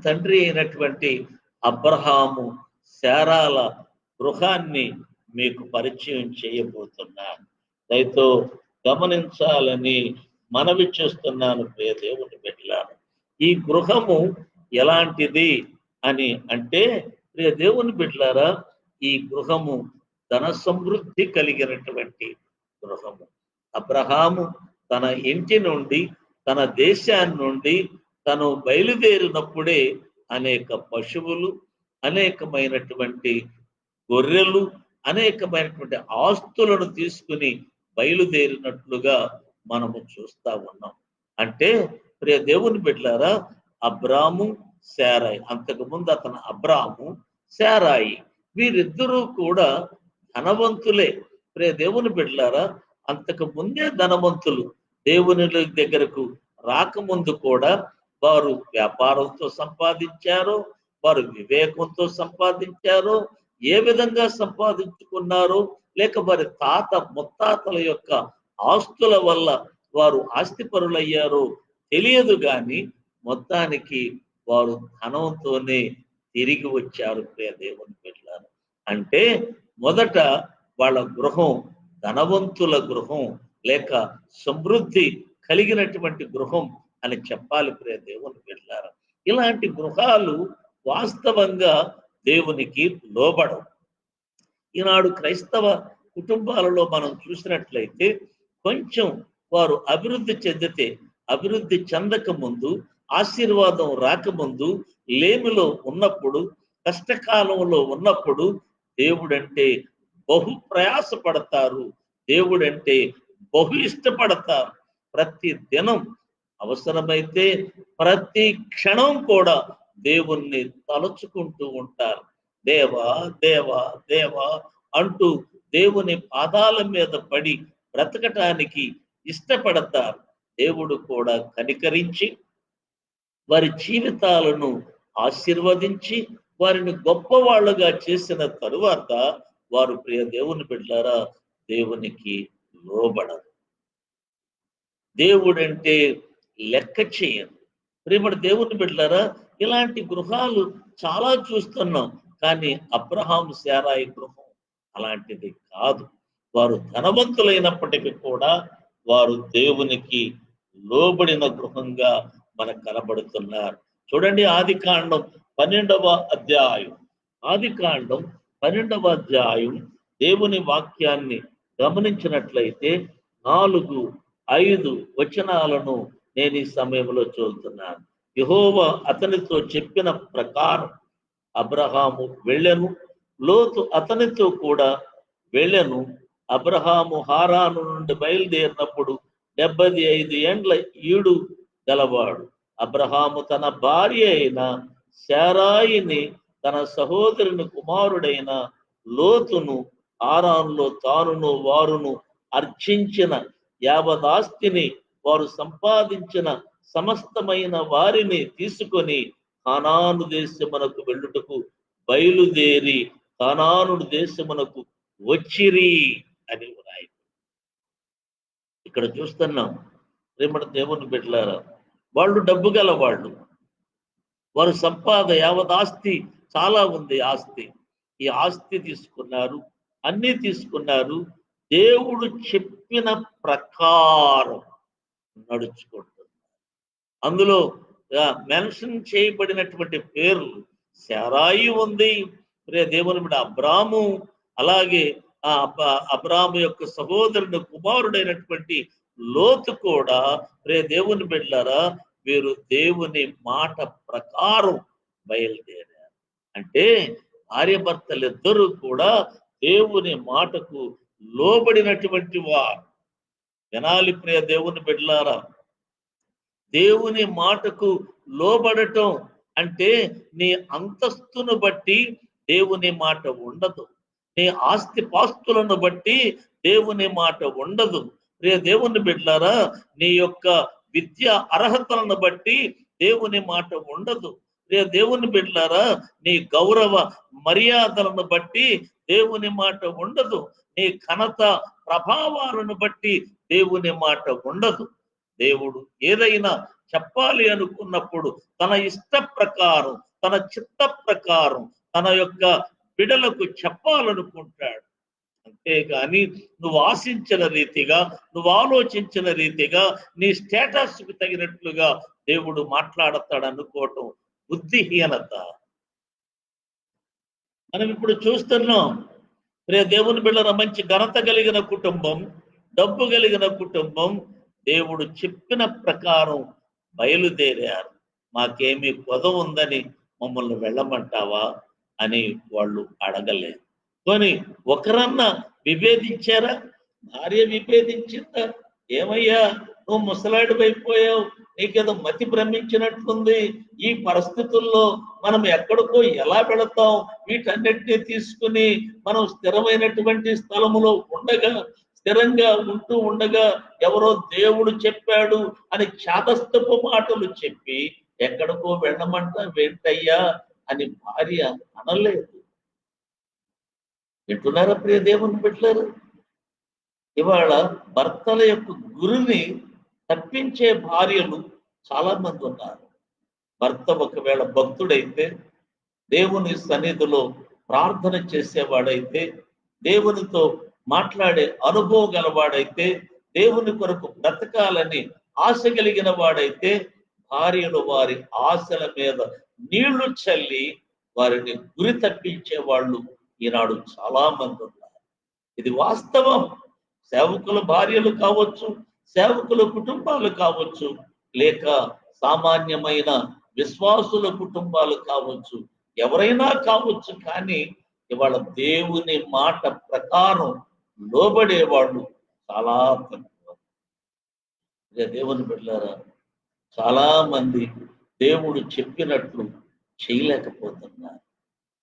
తండ్రి అయినటువంటి అబ్రహాము శారాల గృహాన్ని మీకు పరిచయం చేయబోతున్నాను. దయతో గమనించాలని మనవి చేస్తున్నాను ప్రియ దేవుని బిడ్డలారా. ఈ గృహము ఎలాంటిది అని అంటే ప్రియ దేవుని బిడ్డలారా, ఈ గృహము ధన సమృద్ధి కలిగినటువంటి గృహము. అబ్రహాము తన ఇంటి నుండి, తన దేశాన్ని నుండి తను బయలుదేరినప్పుడే అనేక పశువులు, అనేకమైనటువంటి గొర్రెలు, అనేకమైనటువంటి ఆస్తులను తీసుకుని బయలుదేరినట్లుగా మనము చూస్తా ఉన్నాం. అంటే ప్రియ దేవుని బిడ్డలారా, అబ్రాము శారాయి, అంతకుముందు అతను అబ్రాము శారాయి, వీరిద్దరూ కూడా ధనవంతులే. ప్రియ దేవుని బిడ్డలారా, అంతకు ముందే ధనవంతులు. దేవుని దగ్గరకు రాకముందు కూడా వారు వ్యాపారంతో సంపాదించారో, వారు వివేకంతో సంపాదించారో, ఏ విధంగా సంపాదించుకున్నారో, లేక వారి తాత ముత్తాతల యొక్క ఆస్తుల వల్ల వారు ఆస్తిపరులయ్యారో తెలియదు, కానీ మొత్తానికి వారు ధనంతోనే తిరిగి వచ్చారు ప్రియ దేవుని బిడ్డలారా. అంటే మొదట వాళ్ళ గృహం ధనవంతుల గృహం, లేక సమృద్ధి కలిగినటువంటి గృహం అని చెప్పాలి ప్రియ దేవుని బిడ్డలారా. ఇలాంటి గృహాలు వాస్తవంగా దేవునికి లోబడవు. ఈనాడు క్రైస్తవ కుటుంబాలలో మనం చూసినట్లయితే కొంచెం వారు అభివృద్ధి చెందితే, అభివృద్ధి చెందక ముందు, ఆశీర్వాదం రాకముందు, లేమిలో ఉన్నప్పుడు, కష్టకాలంలో ఉన్నప్పుడు దేవుడంటే బహు ప్రయాసపడతారు, దేవుడంటే బహు ఇష్టపడతారు. ప్రతి దినం అవసరమైతే ప్రతి క్షణం కూడా దేవుణ్ణి తలుచుకుంటూ ఉంటారు. దేవా దేవా దేవా అంటూ దేవుని పాదాల మీద పడి బ్రతకటానికి ఇష్టపడతారు. దేవుడు కూడా కనికరించి వారి జీవితాలను ఆశీర్వదించి వారిని గొప్పవాళ్ళుగా చేసిన తరువాత వారు ప్రియ దేవుని బిడ్డలారా దేవునికి లోబడరు. దేవుడంటే లెక్క చేయరు. ప్రియమైన దేవుని బిడ్డలారా, ఇలాంటి గృహాలు చాలా చూస్తున్నాం, కానీ అబ్రహాము శారాయి గృహం అలాంటిది కాదు. వారు ధనవంతులైనప్పటికీ కూడా వారు దేవునికి లోబడిన గృహంగా మనకు కనబడుతున్నారు. చూడండి, ఆదికాండం 12వ అధ్యాయం, ఆదికాండం 12వ అధ్యాయం దేవుని వాక్యాన్ని గమనించినట్లయితే 4, 5 వచనాలను నేను ఈ సమయంలో చదువుతున్నాను. యెహోవా అతనితో చెప్పిన ప్రకారం అబ్రహాము వెళ్ళెను, లోతు అతనితో కూడా వెళ్ళెను. అబ్రహాము హారాను నుండి బయలుదేరినప్పుడు 75 ఏండ్ల ఈడు గలవాడు. అబ్రహాము తన భార్య అయిన శారాయిని, తన సహోదరుని కుమారుడైన లోతును, హారానులో తానును వారును అర్చించిన యావదాస్తిని, వారు సంపాదించిన సమస్తమైన వారిని తీసుకొని కానాను దేశమునకు వెళ్ళుటకు బయలుదేరి కానాను దేశమునకు వచ్చిరి అని ఉన్నాయి. ఇక్కడ చూస్తున్నాం ప్రేమ దేవుని బిడ్డలారా, వాళ్ళు డబ్బు గల వాళ్ళు, వారు యావదాస్తి చాలా ఉంది, ఆస్తి. ఈ ఆస్తి తీసుకున్నారు, అన్ని తీసుకున్నారు, దేవుడు చెప్పిన ప్రకారం నడుచుకుంటున్నారు. అందులో మెన్షన్ చేయబడినటువంటి పేర్లు శారాయి ఉంది, ప్రియ దేవుని బిడ్డ అబ్రాము, అలాగే అబ్రాము యొక్క సహోదరుని కుమారుడైనటువంటి లోతు కూడా ప్రియ దేవుని బిడ్డలారా వీరు దేవుని మాట ప్రకారం బయలుదేరారు. అంటే భార్యాభర్తలిద్దరూ కూడా దేవుని మాటకు లోబడినటువంటి వారు. వినాలి ప్రియ దేవుని బిడ్డలారా, దేవుని మాటకు లోబడటం అంటే నీ అంతస్తును బట్టి దేవుని మాట ఉండదు, నీ ఆస్తిపాస్తులను బట్టి దేవుని మాట ఉండదు. ప్రియ దేవుని బిడ్డలారా, నీ యొక్క విద్యా అర్హతలను బట్టి దేవుని మాట ఉండదు. ప్రియ దేవుని బిడ్డలారా, నీ గౌరవ మర్యాదలను బట్టి దేవుని మాట ఉండదు, నీ ఘనత ప్రభావాలను బట్టి దేవుని మాట ఉండదు. దేవుడు ఏదైనా చెప్పాలి అనుకున్నప్పుడు తన ఇష్ట ప్రకారం, తన చిత్త ప్రకారం తన యొక్క బిడలకు చెప్పాలనుకుంటాడు. అంతేగాని నువ్వు ఆశించిన రీతిగా, నువ్వు ఆలోచించిన రీతిగా, నీ స్టేటస్కు తగినట్లుగా దేవుడు మాట్లాడతాడు అనుకోవటం బుద్ధిహీనత. మనం ఇప్పుడు చూస్తున్నాం, ప్రియ దేవుని బిడ్డల మంచి ఘనత కలిగిన కుటుంబం, డబ్బు కలిగిన కుటుంబం దేవుడు చెప్పిన ప్రకారం బయలుదేరారు. మాకేమీ కొదవ ఉందని మమ్మల్ని వెళ్ళమంటావా అని వాళ్ళు అడగలేదు. కానీ ఒకరన్నా విభేదించారా? భార్య విభేదించిందా? ఏమయ్యా నువ్వు ముసలాడిపోయావు, నీకేదో మతి భ్రమించినట్లుంది, ఈ పరిస్థితుల్లో మనం ఎక్కడికో ఎలా వెళతాం? వీటన్నిటినీ తీసుకుని మనం స్థిరమైనటువంటి స్థలములో ఉండగా, స్థిరంగా ఉంటూ ఉండగా ఎవరో దేవుడు చెప్పాడు అని చాదస్తపు మాటలు చెప్పి ఎక్కడికో వెళ్ళమంట వెంటయ్యా అని భార్య అనలేదు. వింటున్నారా ప్రియ దేవుని బిడ్డలారా? ఇవాళ భర్తల యొక్క గురిని తప్పించే భార్యలు చాలా మంది ఉన్నారు. భర్త ఒకవేళ భక్తుడైతే, దేవుని సన్నిధిలో ప్రార్థన చేసేవాడైతే, దేవునితో మాట్లాడే అనుభవం గలవాడైతే, దేవుని కొరకు బ్రతకాలని ఆశ కలిగిన వాడైతే, భార్యలు వారి ఆశల మీద నీళ్లు చల్లి వారిని గురి తప్పించే వాళ్ళు ఈనాడు చాలా మంది ఉన్నారు. ఇది వాస్తవం. సేవకుల భార్యలు కావచ్చు, సేవకుల కుటుంబాలు కావచ్చు, లేక సామాన్యమైన విశ్వాసుల కుటుంబాలు కావచ్చు, ఎవరైనా కావచ్చు. కానీ ఇవాళ దేవుని మాట ప్రకారం లోబడేవాళ్ళు చాలా తక్కువ. దేవుని బిడ్డలారా, చాలా మంది దేవుడు చెప్పినట్లు చేయలేకపోతున్నారు.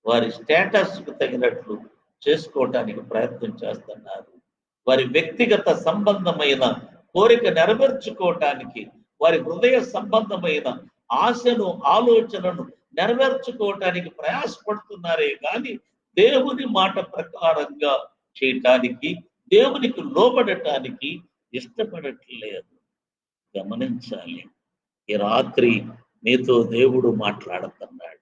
వారి స్టేటస్కు తగినట్లు చేసుకోవటానికి ప్రయత్నం చేస్తున్నారు. వారి వ్యక్తిగత సంబంధమైన కోరిక నెరవేర్చుకోవటానికి, వారి హృదయ సంబంధమైన ఆశను, ఆలోచనను నెరవేర్చుకోవటానికి ప్రయాసపడుతున్నారే కానీ దేవుని మాట ప్రకారంగా చేయటానికి, దేవునికి లోబడటానికి ఇష్టపడట్లేదు. గమనించాలి. ఈ రాత్రి మీతో దేవుడు మాట్లాడుతున్నాడు.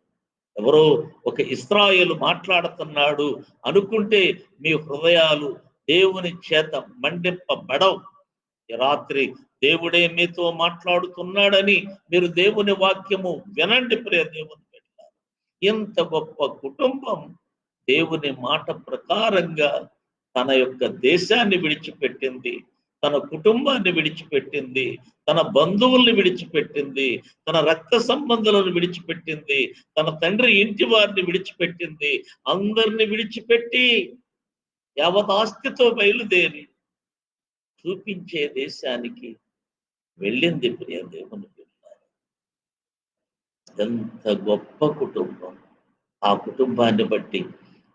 ఎవరో ఒక ఇశ్రాయేలు మాట్లాడుతున్నాడు అనుకుంటే మీ హృదయాలు దేవుని చేత మండింపబడవు. ఈ రాత్రి దేవుడే మీతో మాట్లాడుతున్నాడని మీరు దేవుని వాక్యము వినండి ప్రియ దేవుని బిడ్డ. ఇంత గొప్ప కుటుంబం దేవుని మాట ప్రకారంగా తన యొక్క దేశాన్ని విడిచిపెట్టింది, తన కుటుంబాన్ని విడిచిపెట్టింది, తన బంధువుల్ని విడిచిపెట్టింది, తన రక్త సంబంధాలను విడిచిపెట్టింది, తన తండ్రి ఇంటి వారిని విడిచిపెట్టింది. అందరిని విడిచిపెట్టి యావదాస్తితో బయలుదేరి చూపించే దేశానికి వెళ్ళింది ప్రియ దేవుని బిడ్డ. ఎంత గొప్ప కుటుంబం. ఆ కుటుంబాన్ని బట్టి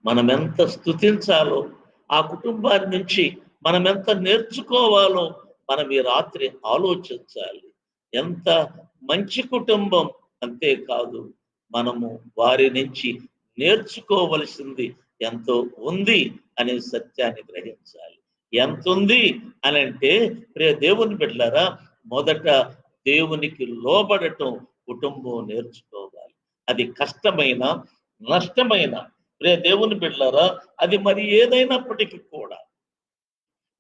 మనం ఎంత స్తుతించాలో, ఆ కుటుంబాన్ని నుంచి మనం ఎంత నేర్చుకోవాలో మనం ఈ రాత్రి ఆలోచించాలి. ఎంత మంచి కుటుంబం. అంతేకాదు, మనము వారి నుంచి నేర్చుకోవలసింది ఎంతో ఉంది అనే సత్యాన్ని గ్రహించాలి. ఎంత ఉంది అని అంటే ప్రియ దేవుని బిడ్డలారా, మొదట దేవునికి లోబడటం కుటుంబం నేర్చుకోవాలి. అది కష్టమైన, నష్టమైన ప్రియ దేవుని బిడ్డలారా, అది మరి ఏదైనప్పటికీ కూడా,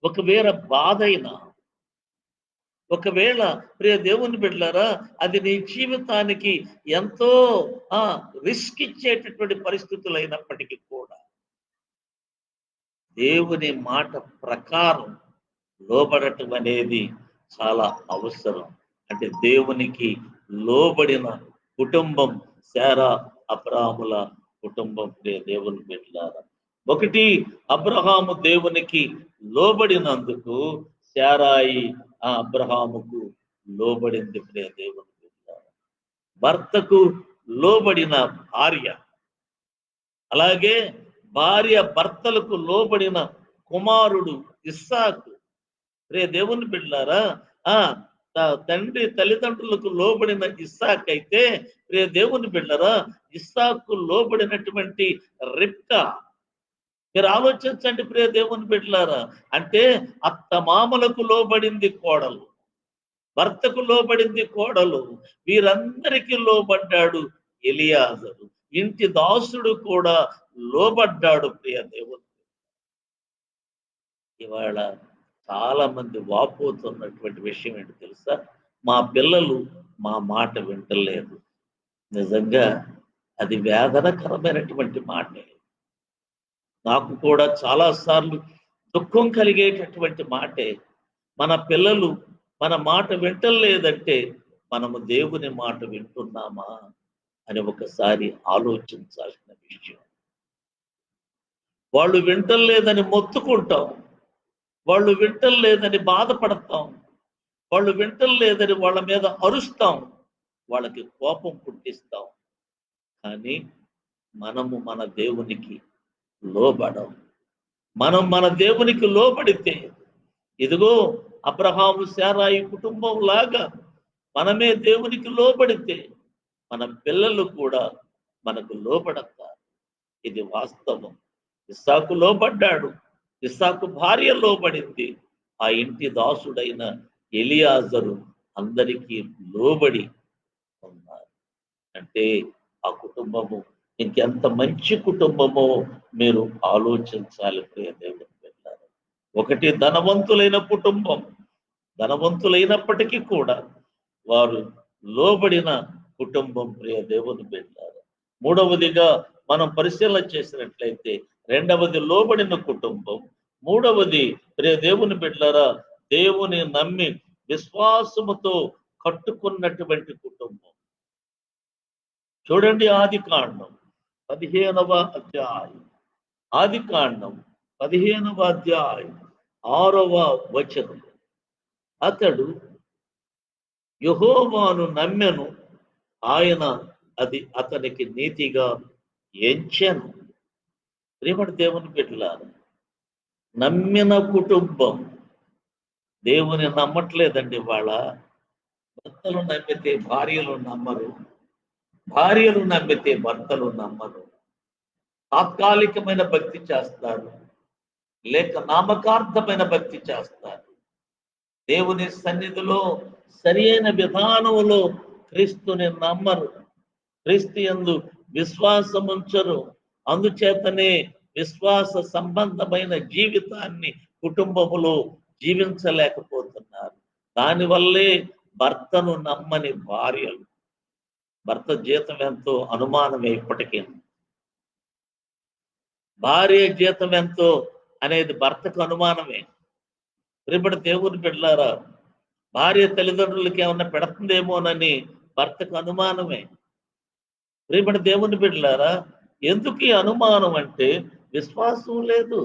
ఒకవేళ బాధైనా, ఒకవేళ ప్రియ దేవుని బిడ్డలారా అది నీ జీవితానికి ఎంతో రిస్క్ ఇచ్చేటటువంటి పరిస్థితులు అయినప్పటికీ కూడా దేవుని మాట ప్రకారం లోబడటం అనేది చాలా అవసరం. అంటే దేవునికి లోబడిన కుటుంబం శారా అబ్రాహాముల కుటుంబం ప్రియ దేవుని బిడ్డలారా. ఒకటి, అబ్రహాము దేవునికి లోబడినందుకు శారాయి అబ్రహాముకు లోబడింది ప్రియ దేవుని బిడ్డలారా. భర్తకు లోబడిన భార్య, అలాగే భార్య భర్తలకు లోబడిన కుమారుడు ఇస్సాకు. ప్రియ దేవుని బిడ్డలారా, తండ్రి తల్లిదండ్రులకు లోబడిన ఇస్సాకు అయితే ప్రియ దేవుని బిడ్డలారా, ఇస్సాకు లోబడినటువంటి రిబ్కా. మీరు ఆలోచించండి ప్రియ దేవుని బిడ్డలారా, అంటే అత్త మామలకు లోబడింది కోడలు, భర్తకు లోబడింది కోడలు, వీరందరికీ లోబడ్డాడు ఎలియాజరు. ఇంటి దాసుడు కూడా లోబడ్డాడు. ప్రియ దేవుడు, ఇవాళ చాలా మంది వాపోతున్నటువంటి విషయం ఏంటి తెలుసా? మా పిల్లలు మా మాట వింటలేదు. నిజంగా అది వేదనకరమైనటువంటి మాటే. నాకు కూడా చాలా సార్లు దుఃఖం కలిగేటటువంటి మాటే. మన పిల్లలు మన మాట వింటలేదంటే మనము దేవుని మాట వింటున్నామా అని ఒకసారి ఆలోచించాల్సిన విషయం. వాళ్ళు వింటలేదని మొత్తుకుంటాం, వాళ్ళు వింటలేదని బాధపడతాం, వాళ్ళు వింటలేదని వాళ్ళ మీద అరుస్తాం, వాళ్ళకి కోపం పుట్టిస్తాం. కానీ మనము మన దేవునికి లోబడం. మనం మన దేవునికి లోబడితే, ఇదిగో అబ్రహాము శారాయి కుటుంబం లాగా మనమే దేవునికి లోబడితే మన పిల్లలు కూడా మనకు లోబడతారు. ఇది వాస్తవం. ఇస్సాకు లోబడ్డాడు, ఇస్సాకు భార్య లోబడింది. ఆ ఇంటి దాసుడైన ఎలియాజరు అందరికీ లోబడి ఉన్నారు. అంటే ఆ కుటుంబము ఇంకెంత మంచి కుటుంబమో మీరు ఆలోచించాలి. ప్రియ దేవుని బిడ్డలారా, ఒకటి ధనవంతులైన కుటుంబం, ధనవంతులైనప్పటికీ కూడా వారు లోబడిన కుటుంబం. ప్రియ దేవుని బిడ్డలారా, మూడవదిగా మనం పరిశీలన చేసినట్లయితే రెండవది లోబడిన కుటుంబం, మూడవది ప్రియ దేవుని బిడ్డలారా దేవుని నమ్మి విశ్వాసముతో కట్టుకున్నటువంటి కుటుంబం. చూడండి, ఆది కాండం 15వ అధ్యాయం, ఆది కాండం 15వ అధ్యాయం 6వ వచనం. అతడు యెహోవాను నమ్మెను, ఆయన అది అతనికి నీతిగా ఎంచెను. ప్రియమైన దేవుని బిడ్డలారా, నమ్మిన కుటుంబం దేవుని నమ్మట్లేదండి. వాళ్ళ భర్తలు నమ్మితే భార్యలు నమ్మరు, భార్యలు నమ్మితే భర్తలు నమ్మరు. తాత్కాలికమైన భక్తి చేస్తారు, లేక నామకార్థమైన భక్తి చేస్తారు. దేవుని సన్నిధిలో సరి అయిన విధానంలో క్రీస్తుని నమ్మరు, క్రీస్తు యందు విశ్వాసం ఉంచరు. అందుచేతనే విశ్వాస సంబంధమైన జీవితాన్ని కుటుంబములో జీవించలేకపోతున్నారు. దానివల్లే భర్తను నమ్మని భార్యలు, భర్త జీతం ఎంతో అనుమానమే ఇప్పటికీ, భార్య జీతం ఎంతో అనేది భర్తకు అనుమానమే. రేపటి దేవుని బిడ్డలారా, భార్య తల్లిదండ్రులకి ఏమన్నా పెడుతుందేమోనని భర్తకు అనుమానమే. రేపటి దేవుని బిడ్డలారా, ఎందుకు ఈ అనుమానం అంటే విశ్వాసం లేదు.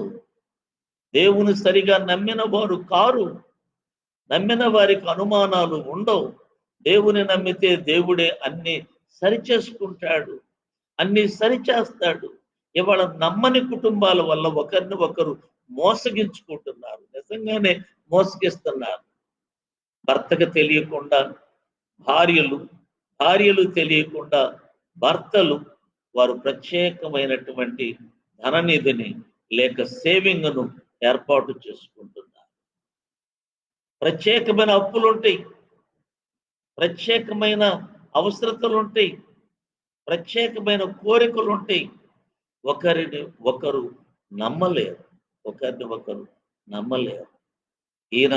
దేవుని సరిగా నమ్మిన వారు కారు, నమ్మిన వారికి అనుమానాలు ఉండవు. దేవుని నమ్మితే దేవుడే అన్ని సరిచేసుకుంటాడు, అన్ని సరిచేస్తాడు. ఇవాళ నమ్మని కుటుంబాల వల్ల ఒకరిని ఒకరు మోసగించుకుంటున్నారు, నిజంగానే మోసగిస్తున్నారు. భర్తకు తెలియకుండా భార్యలు, భార్యలు తెలియకుండా భర్తలు వారు ప్రత్యేకమైనటువంటి ధననిధిని లేక సేవింగ్ను ఏర్పాటు చేసుకుంటున్నారు. ప్రత్యేకమైన అప్పులు ఉంటాయి, ప్రత్యేకమైన అవసరతలు ఉంటాయి, ప్రత్యేకమైన కోరికలు ఉంటాయి. ఒకరిని ఒకరు నమ్మలేరు, ఒకరిని ఒకరు నమ్మలేరు. ఈయన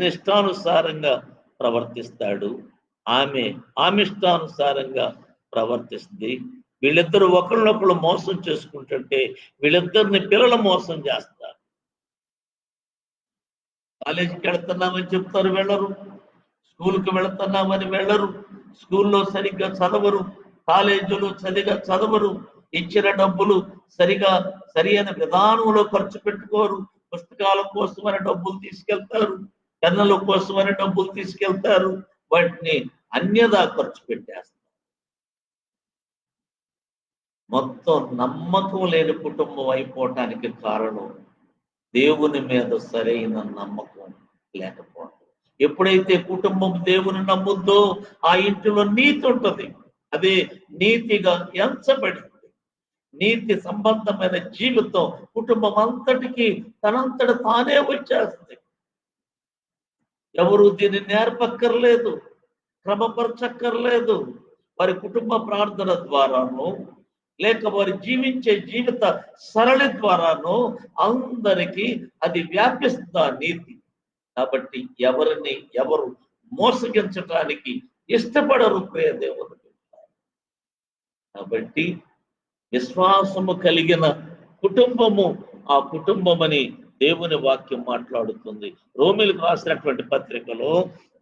ఇష్టానుసారంగా ప్రవర్తిస్తాడు, ఆమె ఇష్టానుసారంగా ప్రవర్తిస్తుంది. వీళ్ళిద్దరూ ఒకరినొకరు మోసం చేసుకుంటుంటే వీళ్ళిద్దరిని పిల్లలు మోసం చేస్తారు. కాలేజీకి వెళుతున్నామని చెప్తారు, వెళ్ళరు. స్కూల్కి వెళుతున్నామని వెళ్ళరు, స్కూల్లో సరిగ్గా చదవరు, కాలేజీలో సరిగా చదవరు, ఇచ్చిన డబ్బులు సరి అయిన విధానంలో ఖర్చు పెట్టుకోరు. పుస్తకాల కోసమని డబ్బులు తీసుకెళ్తారు, పెన్నుల కోసమని డబ్బులు తీసుకెళ్తారు, వాటిని అన్యదా ఖర్చు పెట్టేస్తారు. మొత్తం నమ్మకం లేని కుటుంబం అయిపోవటానికి కారణం దేవుని మీద సరైన నమ్మకం లేకపోవడం. ఎప్పుడైతే కుటుంబం దేవుని నమ్ముద్దో ఆ ఇంటిలో నీతి ఉంటుంది, అదే నీతిగా ఎంచబడింది. నీతి సంబంధమైన జీవితం కుటుంబం అంతటికి తనంతట తానే వచ్చేస్తుంది. ఎవరు దీన్ని నేర్పక్కర్లేదు, క్రమపరచక్కర్లేదు. వారి కుటుంబ ప్రార్థన ద్వారాను, లేక వారి జీవించే జీవిత సరళి ద్వారాను అందరికీ అది వ్యాపిస్తా నీతి. కాబట్టి ఎవరిని ఎవరు మోసగించటానికి ఇష్టపడరు ప్రియ దేవుడు. కాబట్టి విశ్వాసము కలిగిన కుటుంబము ఆ కుటుంబమని దేవుని వాక్యం మాట్లాడుతుంది. రోమిలకు రాసినటువంటి పత్రికలో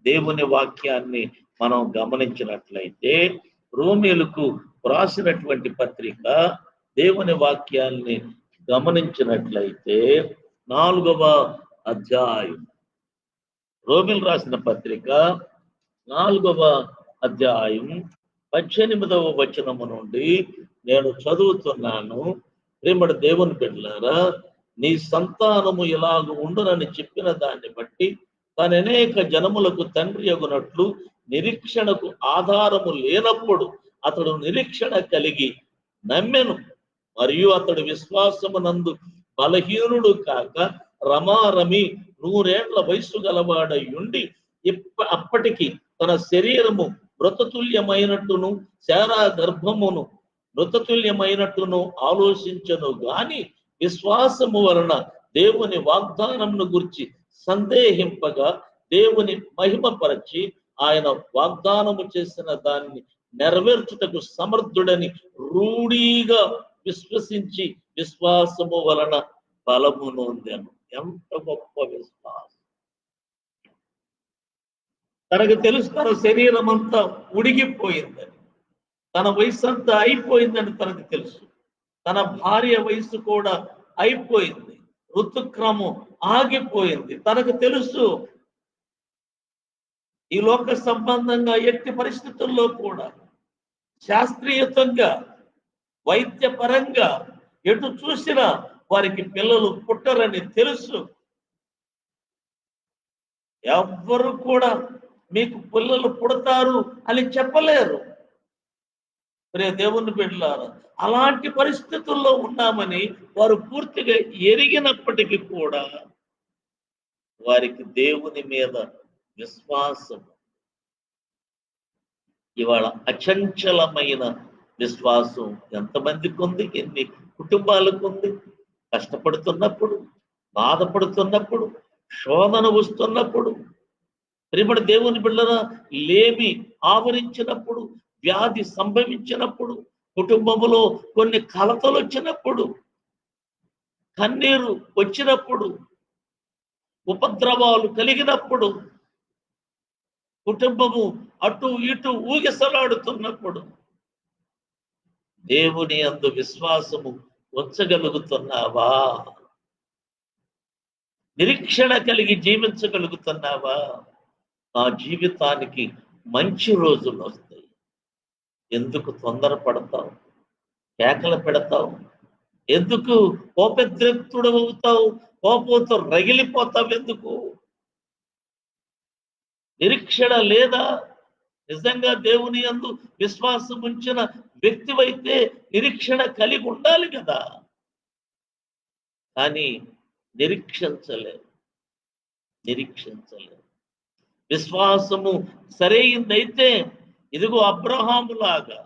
దేవుని వాక్యాన్ని మనం గమనించినట్లయితే, రోమిలకు రాసినటువంటి పత్రిక దేవుని వాక్యాన్ని గమనించినట్లయితే 4వ అధ్యాయం, రోమిలు రాసిన పత్రిక 4వ అధ్యాయం 18వ వచనము నుండి నేను చదువుతున్నాను. ప్రేమడు దేవుని బిడ్డలారా, నీ సంతానము ఇలాగ ఉండునని చెప్పిన దాన్ని బట్టి తాను అనేక జనములకు తండ్రి అగునట్లు నిరీక్షణకు ఆధారము లేనప్పుడు అతడు నిరీక్షణ కలిగి నమ్మెను. మరియు అతడు విశ్వాసమునందు బలహీనుడు కాక రమారమి 100 ఏళ్ల వయసు గలవాడై ఉండి అప్పటికి తన శరీరము మృతతుల్యమైనట్టును శారా గర్భమును మృతతుల్యమైనట్టును ఆలోచించను గాని విశ్వాసము వలన దేవుని వాగ్దానమును గురించి సందేహింపగా దేవుని మహిమపరచి ఆయన వాగ్దానము చేసిన దాన్ని నెరవేర్చుటకు సమర్థుడని రూఢీగా విశ్వసించి విశ్వాసము వలన బలము నొందెను. ఎంత గొప్ప విశ్వాసం! తనకు తెలుసు తన శరీరం అంతా ఉడిగిపోయిందని, తన వయసు అంతా అయిపోయిందని తనకు తెలుసు. తన భార్య వయసు కూడా అయిపోయింది, ఋతుక్రమం ఆగిపోయింది, తనకు తెలుసు. ఈ లోక సంబంధంగా ఎట్టి పరిస్థితుల్లో కూడా శాస్త్రీయతంగా వైద్యపరంగా ఎటు చూసినా వారికి పిల్లలు పుట్టరని తెలుసు. ఎవ్వరు కూడా మీకు పిల్లలు పుడతారు అని చెప్పలేరు. ప్రియ దేవుని బిడ్డలారా, అలాంటి పరిస్థితుల్లో ఉన్నామని వారు పూర్తిగా ఎరిగినప్పటికీ కూడా వారికి దేవుని మీద విశ్వాసం, ఇవాళ అచంచలమైన విశ్వాసం ఎంతమందికి ఉంది, ఎన్ని కుటుంబాలకు ఉంది? కష్టపడుతున్నప్పుడు, బాధపడుతున్నప్పుడు, శోధన వస్తున్నప్పుడు, ప్రియమైన దేవుని బిడ్డలారా, లేమి ఆవరించినప్పుడు, వ్యాధి సంభవించినప్పుడు, కుటుంబములో కొన్ని కలతలు వచ్చినప్పుడు, కన్నీరు వచ్చినప్పుడు, ఉపద్రవాలు కలిగినప్పుడు, కుటుంబము అటు ఇటు ఊగిసలాడుతున్నప్పుడు దేవుని యందు విశ్వాసము ఉంచగలుగుతున్నావా? నిరీక్షణ కలిగి జీవించగలుగుతున్నావా? నా జీవితానికి మంచి రోజులు వస్తాయి. ఎందుకు తొందరపడతావు? కేకలు పెడతావు? ఎందుకు కోపద్రిక్తుడు అవుతావు? కోపంతో రగిలిపోతావు ఎందుకు? నిరీక్షణ లేదా? నిజంగా దేవుని యందు విశ్వాసం ఉంచిన వ్యక్తివైతే నిరీక్షణ కలిగి ఉండాలి కదా. కానీ నిరీక్షించలేదు. విశ్వాసము సరైందైతే, ఇదిగో అబ్రహాము లాగా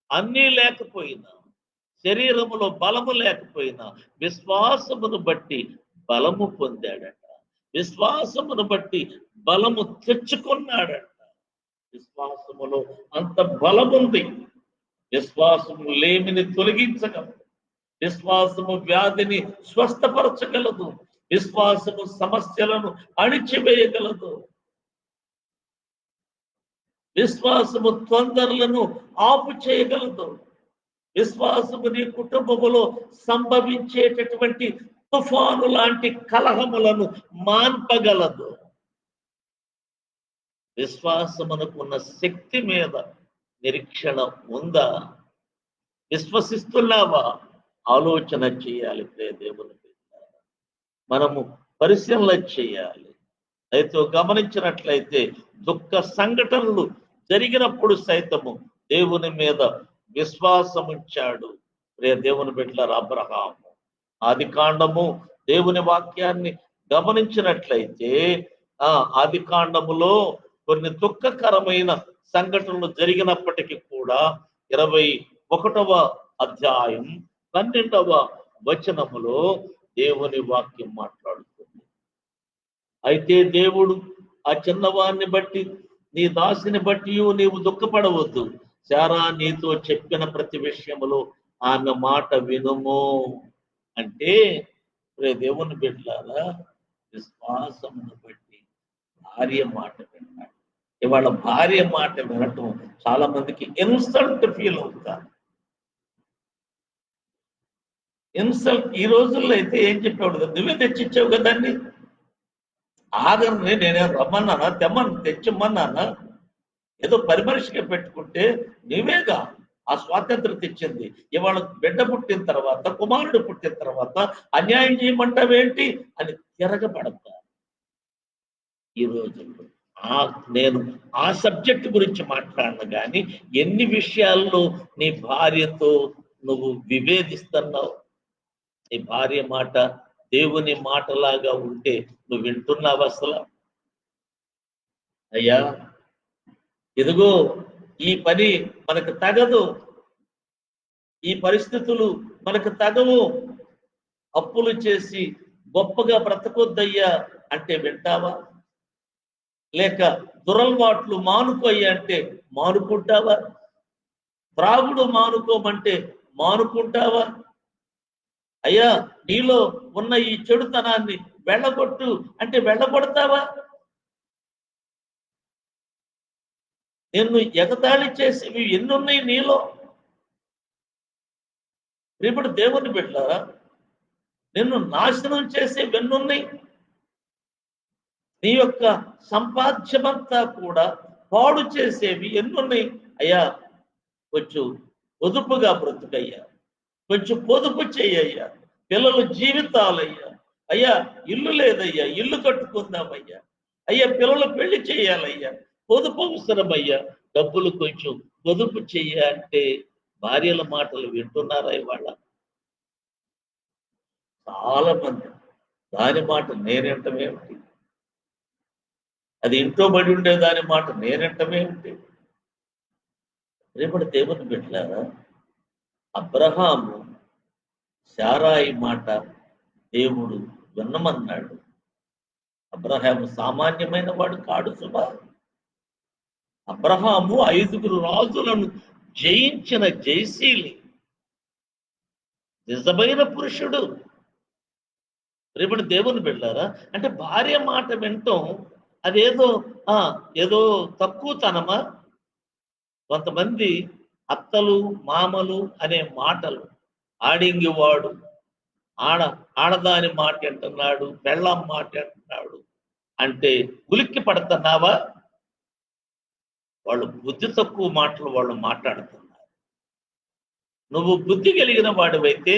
అన్నీ లేకపోయినా, శరీరములో బలము లేకపోయినా విశ్వాసమును బట్టి బలము పొందాడట. విశ్వాసమును బట్టి బలము తెచ్చుకున్నాడట. విశ్వాసములో అంత బలముంది. విశ్వాసము లేమిని తొలగించగలదు. విశ్వాసము వ్యాధిని స్వస్థపరచగలదు. విశ్వాసము సమస్యలను అణిచివేయగలదు. విశ్వాసము తొందరలను ఆపు చేయగలదు. విశ్వాసము నీ కుటుంబములో సంభవించేటటువంటి తుఫాను లాంటి కలహములను మాన్పగలదు. విశ్వాసమునకున్న శక్తి మీద నిరీక్షణ ఉందా? విశ్వసిస్తున్నావా? ఆలోచన చేయాలి. ప్రియ దేవుని బిడ్డలారా, మనము పరిశీలన చేయాలి. అయితే గమనించినట్లయితే దుఃఖ సంఘటనలు జరిగినప్పుడు సైతము దేవుని మీద విశ్వాసం ఉంచాడు. ప్రియ దేవుని బిడ్డలారా, అబ్రహాము. ఆది కాండము దేవుని వాక్యాన్ని గమనించినట్లయితే ఆది కాండములో కొన్ని దుఃఖకరమైన సంఘటనలు జరిగినప్పటికీ కూడా 21వ అధ్యాయం 12వ వచనములో దేవుని వాక్యం మాట్లాడుతుంది. అయితే దేవుడు ఆ చిన్నవాడిని బట్టి, నీ దాసిని బట్టి నీవు దుఃఖపడవద్దు, శారా నీతో చెప్పిన ప్రతి విషయములో ఆమె మాట వినుము అంటే, దేవుని బిడ్డలారా, విశ్వాసమును బట్టి భార్య మాట విన్నాడు. ఇవాళ భార్య మాట వినటం చాలా మందికి ఇన్సల్ట్ ఫీల్ అవుతారు. ఇన్సల్ట్. ఈ రోజుల్లో అయితే ఏం చెప్పాడు, నువ్వే తెచ్చిచ్చావు కదండి, ఆదరణ నేనేం రమ్మన్నానా, తెచ్చమన్నానా? ఏదో పరిమర్శగా పెట్టుకుంటే నీవేగా ఆ స్వాతంత్రం తెచ్చింది. ఇవాళ బిడ్డ పుట్టిన తర్వాత, కుమారుడు పుట్టిన తర్వాత అన్యాయం చేయమంటావేంటి అని తిరగబడతారు ఈ రోజుల్లో. నేను ఆ సబ్జెక్ట్ గురించి మాట్లాడను, కానీ ఎన్ని విషయాల్లో నీ భార్యతో నువ్వు విభేదిస్తున్నావు. నీ భార్య మాట దేవుని మాటలాగా ఉంటే నువ్వు వింటున్నావు అసలు? అయ్యా, ఇదిగో ఈ పని మనకు తగదు, ఈ పరిస్థితులు మనకు తగవు, అప్పులు చేసి గొప్పగా బ్రతకొద్దయ్యా అంటే వింటావా? లేక దురలవాట్లు మానుకోయ్యా అంటే మానుకుంటావా? త్రాగుడు మానుకోమంటే మానుకుంటావా? అయ్యా, నీలో ఉన్న ఈ చెడుతనాన్ని వెళ్ళగొట్టు అంటే వెళ్ళగొడతావా? నిన్ను ఎగతాళి చేసేవి ఎన్నున్నాయి నీలో? ఇప్పుడు దేవుని బిడ్డలారా, నిన్ను నాశనం చేసే వెన్నున్నాయి. నీ యొక్క సంపాద్యమంతా కూడా పాడు చేసేవి ఎన్నున్నాయి? అయ్యా, కొంచెం పొదుపుగా బ్రతుకయ్యా, కొంచెం పొదుపు చెయ్యయ్యా, పిల్లల జీవితాలయ్యా, అయ్యా ఇల్లు లేదయ్యా, ఇల్లు కట్టుకుందామయ్యా, అయ్యా పిల్లలు పెళ్లి చేయాలయ్యా, పొదుపు అవసరమయ్యా, డబ్బులు కొంచెం పొదుపు చెయ్య అంటే భార్యల మాటలు వింటున్నారా ఇవాళ? చాలా మంది దాని మాట నేనంటమేమిటి, అది ఇంట్లో బడి ఉండే దాని మాట నేనంటమేమిటి? రేపటి దేవుని బిడ్డలారా, అబ్రహాము శారాయి మాట దేవుడు విన్నమన్నాడు. అబ్రహాము సామాన్యమైన వాడు కాడు సుమా. అబ్రహాము 5గురు రాజులను జయించిన జయశీలి, నిజమైన పురుషుడు. రేపటి దేవుని బిడ్డలారా, అంటే భార్య మాట వినటం అదేదో ఏదో తక్కువతనమా? కొంతమంది అత్తలు మామలు అనే మాటలు, ఆడింగివాడు ఆడదాని మాట అంటున్నాడు, పెళ్ళం మాట అంటున్నాడు అంటే ఉలిక్కి పడుతున్నావా? వాళ్ళు బుద్ధి తక్కువ మాటలు వాళ్ళు మాట్లాడుతున్నారు. నువ్వు బుద్ధి కలిగిన వాడివైతే,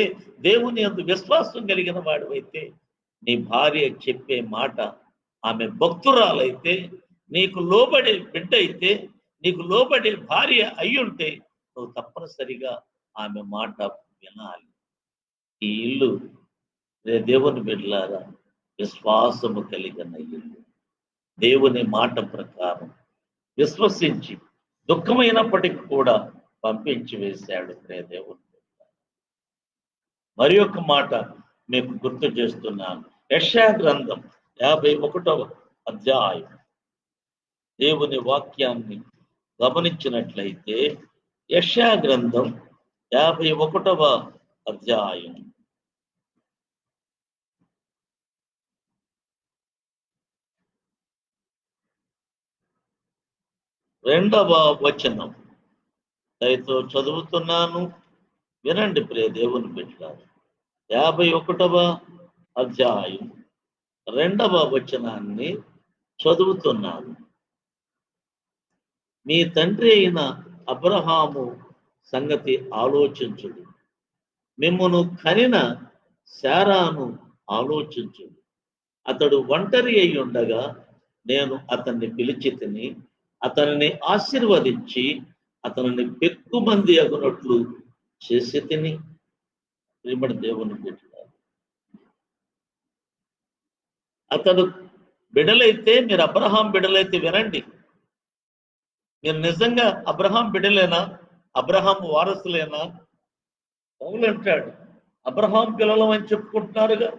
దేవుని యందు విశ్వాసం కలిగిన వాడివైతే, నీ భార్య చెప్పే మాట ఆమె భక్తురాలైతే, నీకు లోబడే బిడ్డ అయితే, నీకు లోబడే భార్య అయ్యుంటే నువ్వు తప్పనిసరిగా ఆమె మాట వినాలి. ఈ ఇల్లు దేవుని బిడ్డలారా విశ్వాసము కలిగిన ఇల్లు. దేవుని మాట ప్రకారం విశ్వసించి దుఃఖమైనప్పటికీ కూడా పంపించి వేశాడు దేవుని. మరి ఒక మాట మీకు గుర్తు చేస్తున్నాను. యెషయా గ్రంథం 51వ అధ్యాయం దేవుని వాక్యాన్ని గమనించినట్లయితే, యెషయా గ్రంథం 51వ అధ్యాయం 2వ వచనం దయతో చదువుతున్నాను, వినండి ప్రియ దేవుని బిడ్డలారా. 51వ అధ్యాయం 2వ వచనాన్ని చదువుతున్నాను. మీ తండ్రి అయిన అబ్రహాము సంగతి ఆలోచించుడు, మిమ్మును కనిన శారాను ఆలోచించుడు. అతడు ఒంటరి అయి ఉండగా నేను అతన్ని పిలిచి తిని, అతనిని ఆశీర్వదించి అతనిని పెక్కుమంది అగునట్లు చేసి తిని. ప్రియమైన దేవుని బిడ్డలారా, అతడు బిడలైతే, మీరు అబ్రహాం బిడలైతే వినండి. మీరు నిజంగా అబ్రహాం బిడలేనా? అబ్రహాం వారసులేనా? పౌలు అంటాడు, అబ్రహాం పిల్లలం అని చెప్పుకుంటున్నారుగా,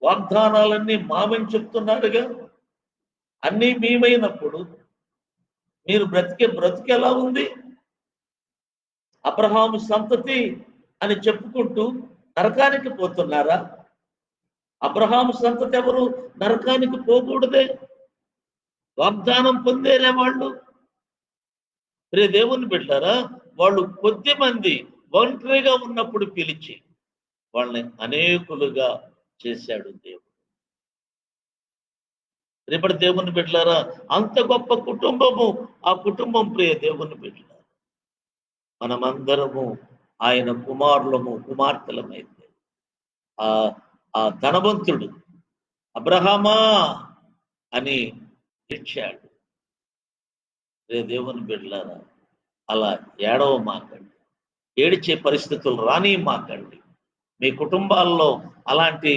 వాగ్దానాలన్నీ మామని చెప్తున్నారుగా. అన్నీ మేమైనప్పుడు మీరు బ్రతికే ఎలా ఉంది? అబ్రహాము సంతతి అని చెప్పుకుంటూ నరకానికి పోతున్నారా? అబ్రహాము సంతతి ఎవరు నరకానికి పోకూడదే? వాగ్దానం పొందేరే వాళ్ళు. దేవుని బిడ్డారా, వాళ్ళు కొద్ది మంది ఒంటరిగా ఉన్నప్పుడు పిలిచి వాళ్ళని అనేకులుగా చేశాడు దేవుడు. రేపటి దేవుని బిడ్డలారా, అంత గొప్ప కుటుంబము, ఆ కుటుంబం దేవుని బిడ్డలారా, మనమందరము ఆయన కుమారులము కుమార్తెలమైతే ఆ ఆ ధనవంతుడు అబ్రహామా అని పిలిచాడు. దేవుని బిడ్డలారా, అలా ఏడవ మాకండి, ఏడిచే పరిస్థితులు రాని మాకండి. మీ కుటుంబాల్లో అలాంటి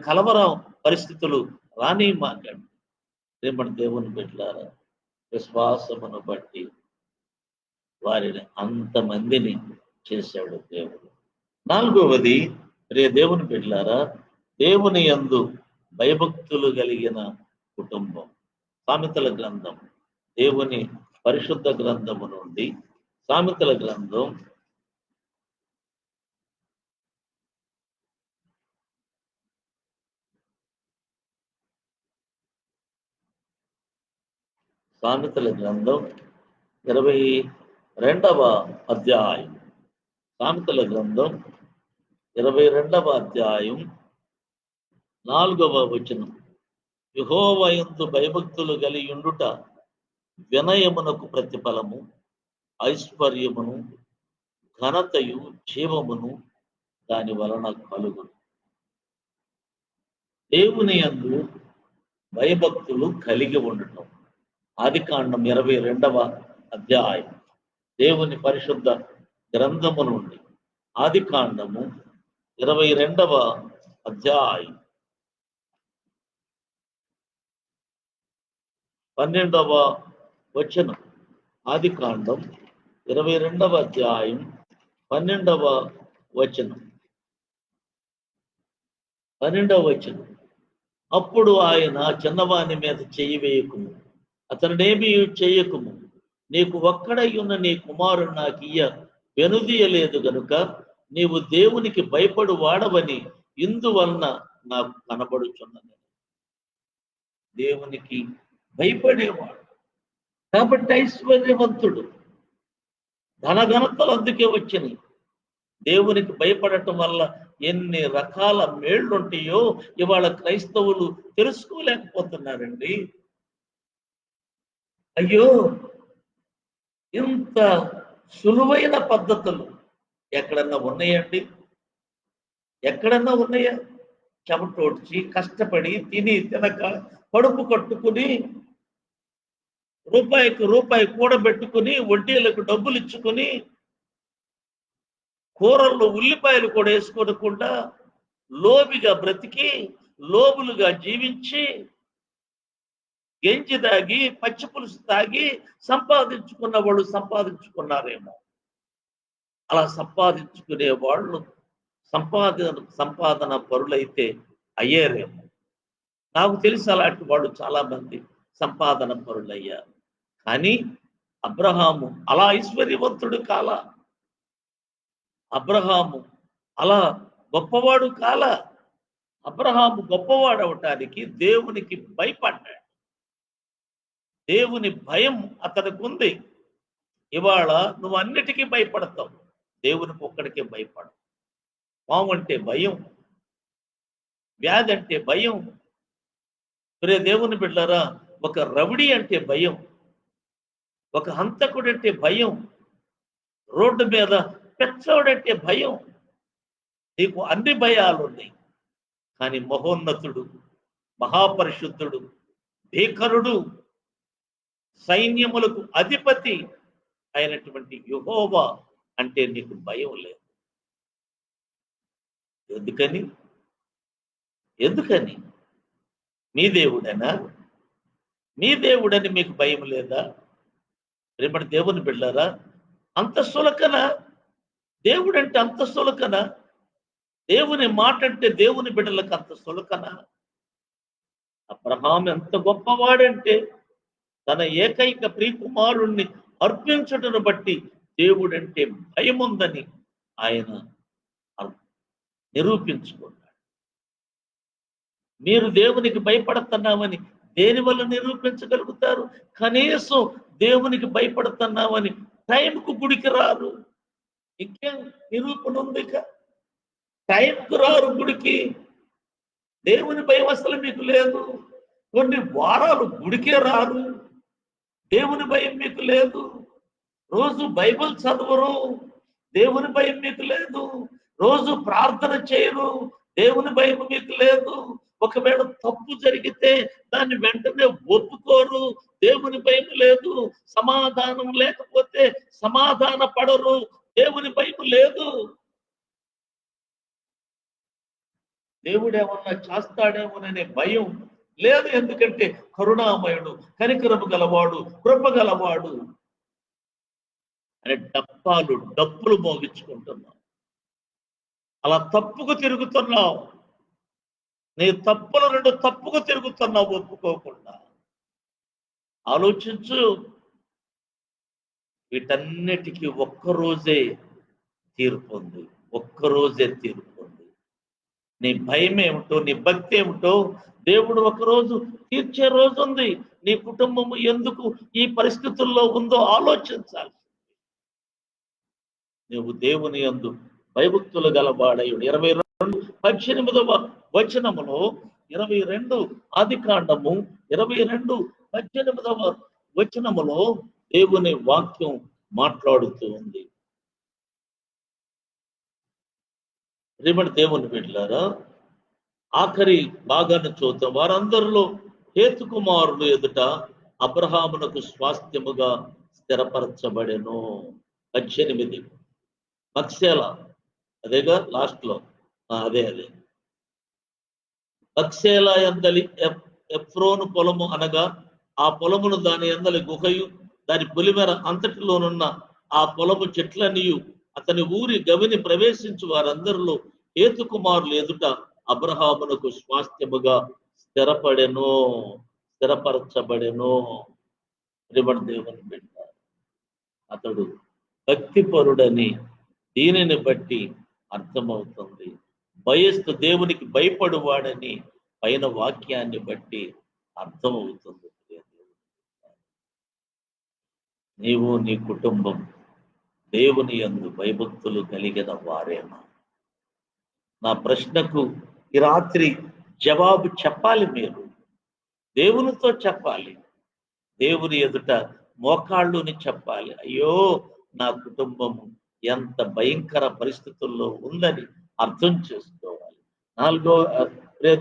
కలవరం పరిస్థితులు రాని మాకండి. రేపటి దేవుని బిడ్డలారా, విశ్వాసమును బట్టి వారిని అంతమందిని చేశాడు దేవుడు. నాలుగవది, దేవుని బిడ్డలారా, దేవుని యందు భయభక్తులు కలిగిన కుటుంబం. సామెతల గ్రంథం, దేవుని పరిశుద్ధ గ్రంథము నుండి సామెతల గ్రంథం 22వ అధ్యాయం. సామెతల గ్రంథం 22వ అధ్యాయం 4వ వచనం. యెహోవా యందు భయభక్తులు కలిగి ఉండుట వినయమునకు ప్రతిఫలము, ఐశ్వర్యమును, ఘనతయు, జీవమును దాని వలన కలుగును. దేవుని యందు భయభక్తులు కలిగి ఉండటం. ఆదికాండం 22వ అధ్యాయం, దేవుని పరిశుద్ధ గ్రంథము నుండి ఆదికాండము 22వ అధ్యాయం 12వ వచనం. ఆదికాండం 22వ అధ్యాయం 12వ వచనం. 12వ వచనం. అప్పుడు ఆయన, చిన్నవాని మీద చెయ్యి వేయకుము, అతనినేమి చేయకుము, నీకు ఒక్కడై ఉన్న నీ కుమారుడు నాకు వెనుదీయలేదు గనుక నీవు దేవునికి భయపడు వాడవని ఇందువలన నాకు కనబడుచున్నది. దేవునికి భయపడేవాడు కాబట్టి ఐశ్వర్యవంతుడు. ధనఘనతలు అందుకే వచ్చినాయి. దేవునికి భయపడటం వల్ల ఎన్ని రకాల మేళ్లుంటాయో ఇవాళ క్రైస్తవులు తెలుసుకోలేకపోతున్నారండి. అయ్యో, ఇంత సులువైన పద్ధతులు ఎక్కడన్నా ఉన్నాయండి? ఎక్కడన్నా ఉన్నాయా? చెమటోడ్చి కష్టపడి తిని తినక కడుపు కట్టుకుని రూపాయికి రూపాయి కూడబెట్టుకుని వడ్డీలకు డబ్బులు ఇచ్చుకుని కూరల్లో ఉల్లిపాయలు కూడా వేసుకోకుండా లోబిగా బ్రతికి లోబులుగా జీవించి గెంజి తాగి పచ్చి పులుసు తాగి సంపాదించుకున్న వాళ్ళు సంపాదించుకున్నారేమో. అలా సంపాదించుకునే వాళ్ళు సంపాదన పరులైతే అయ్యారేమో. నాకు తెలిసి అలాంటి వాళ్ళు చాలా మంది సంపాదన పరులయ్యారు. కానీ అబ్రహాము అలా ఐశ్వర్యవంతుడు కాల. అబ్రహాము అలా గొప్పవాడు కాల. అబ్రహాము గొప్పవాడు అవటానికి దేవునికి భయపడ్డాడు. దేవుని భయం అతనికి ఉంది. ఇవాళ నువ్వు అన్నిటికీ భయపడతావు, దేవునికి ఒక్కడికే భయపడవు. పాము అంటే భయం, వ్యాధి అంటే భయం. దేవుని బిడ్డలారా, ఒక రౌడీ అంటే భయం, ఒక హంతకుడు అంటే భయం, రోడ్డు మీద పెచ్చోడంటే భయం. నీకు అన్ని భయాలు ఉన్నాయి. కానీ మహోన్నతుడు, మహాపరిశుద్ధుడు, భీకరుడు, సైన్యములకు అధిపతి అయినటువంటి యెహోవా అంటే నీకు భయం లేదు. ఎందుకని? మీ దేవుడేనా? మీ దేవుడని మీకు భయం లేదా? రేపటి దేవుని బిడ్డారా, అంత సులకన దేవుడంటే అంత సులకన, దేవుని మాట అంటే దేవుని బిడ్డలకు అంత సులకన. అబ్రహాం ఎంత గొప్పవాడంటే తన ఏకైక ప్రియకుమారుణ్ణి అర్పించుటను బట్టి దేవుడంటే భయం ఉందని ఆయన నిరూపించుకున్నాడు. మీరు దేవునికి భయపడుతున్నామని దేని వల్ల నిరూపించగలుగుతారు? కనీసం దేవునికి భయపడుతున్నామని టైంకు గుడికి రారు. ఇంకేం నిరూపణ ఉంది? టైంకు రారు గుడికి. దేవుని భయం అసలు మీకు లేదు. కొన్ని వారాలు గుడికే రారు. దేవుని భయం మీకు లేదు. రోజు బైబిల్ చదవరు, దేవుని భయం మీకు లేదు. రోజు ప్రార్థన చేయరు, దేవుని భయం మీకు లేదు. ఒకవేళ తప్పు జరిగితే దాన్ని వెంటనే ఒప్పుకోరు, దేవుని భయం లేదు. సమాధానం లేకపోతే సమాధాన పడరు, దేవుని భయం లేదు. దేవుడేమన్నా చేస్తాడేమోననే భయం లేదు. ఎందుకంటే కరుణామయుడు, కనికరము గలవాడు, కృప గలవాడు అనే డప్పులు మోగించుకుంటున్నావు. అలా తప్పుకు తిరుగుతున్నావు. నీ తప్పుల రెండు తప్పుకు తిరుగుతున్నావు ఒప్పుకోకుండా. ఆలోచించు. వీటన్నిటికీ ఒక్కరోజే తీర్పు ఉంది. ఒక్కరోజే తీర్పు ఉంది. నీ భయం ఏమిటో, నీ భక్తి ఏమిటో దేవుడు ఒకరోజు తీర్చే రోజు ఉంది. నీ కుటుంబం ఎందుకు ఈ పరిస్థితుల్లో ఉందో ఆలోచించాలి. నువ్వు దేవుని యందు భయభక్తులు గలవాడయుడు. 22:18 వచనములో 22 ఆదికాండము 22:18 వచనములో దేవుని వాక్యం మాట్లాడుతూ ఉంది. రేపటి దేవుని బిడ్డలారా, ఆఖరి భాగాన్ని చూద్దాం. వారందరిలో హేతు కుమారుడు ఎదుట అబ్రహామునకు స్వాస్థ్యముగా స్థిరపరచబడెను. 18 మక్సేల, అదేగా లాస్ట్ లో, అదే మక్సేల ఎందలి ఎఫ్రోను పొలము అనగా ఆ పొలమును దాని ఎందలి గుహయు దాని పొలిమెర అంతటిలోనున్న ఆ పొలము చెట్లనియు అతని ఊరి గవిని ప్రవేశించు వారందరిలో హేతు కుమారులు ఎదుట అబ్రహామునకు స్వాస్థ్యముగా స్థిరపరచబడెను. దేవుని బిడ్డ, అతడు భక్తిపరుడని దీనిని బట్టి అర్థమవుతుంది. భయస్థు దేవునికి భయపడువాడని పైన వాక్యాన్ని బట్టి అర్థమవుతుంది. నీవు నీ కుటుంబం దేవుని యందు భయభక్తులు కలిగిన వారేనా? నా ప్రశ్నకు ఈ రాత్రి జవాబు చెప్పాలి. మీరు దేవునితో చెప్పాలి, దేవుని ఎదుట మోకాళ్ళుని చెప్పాలి. అయ్యో, నా కుటుంబము ఎంత భయంకర పరిస్థితుల్లో ఉందని అర్థం చేసుకోవాలి. 4వ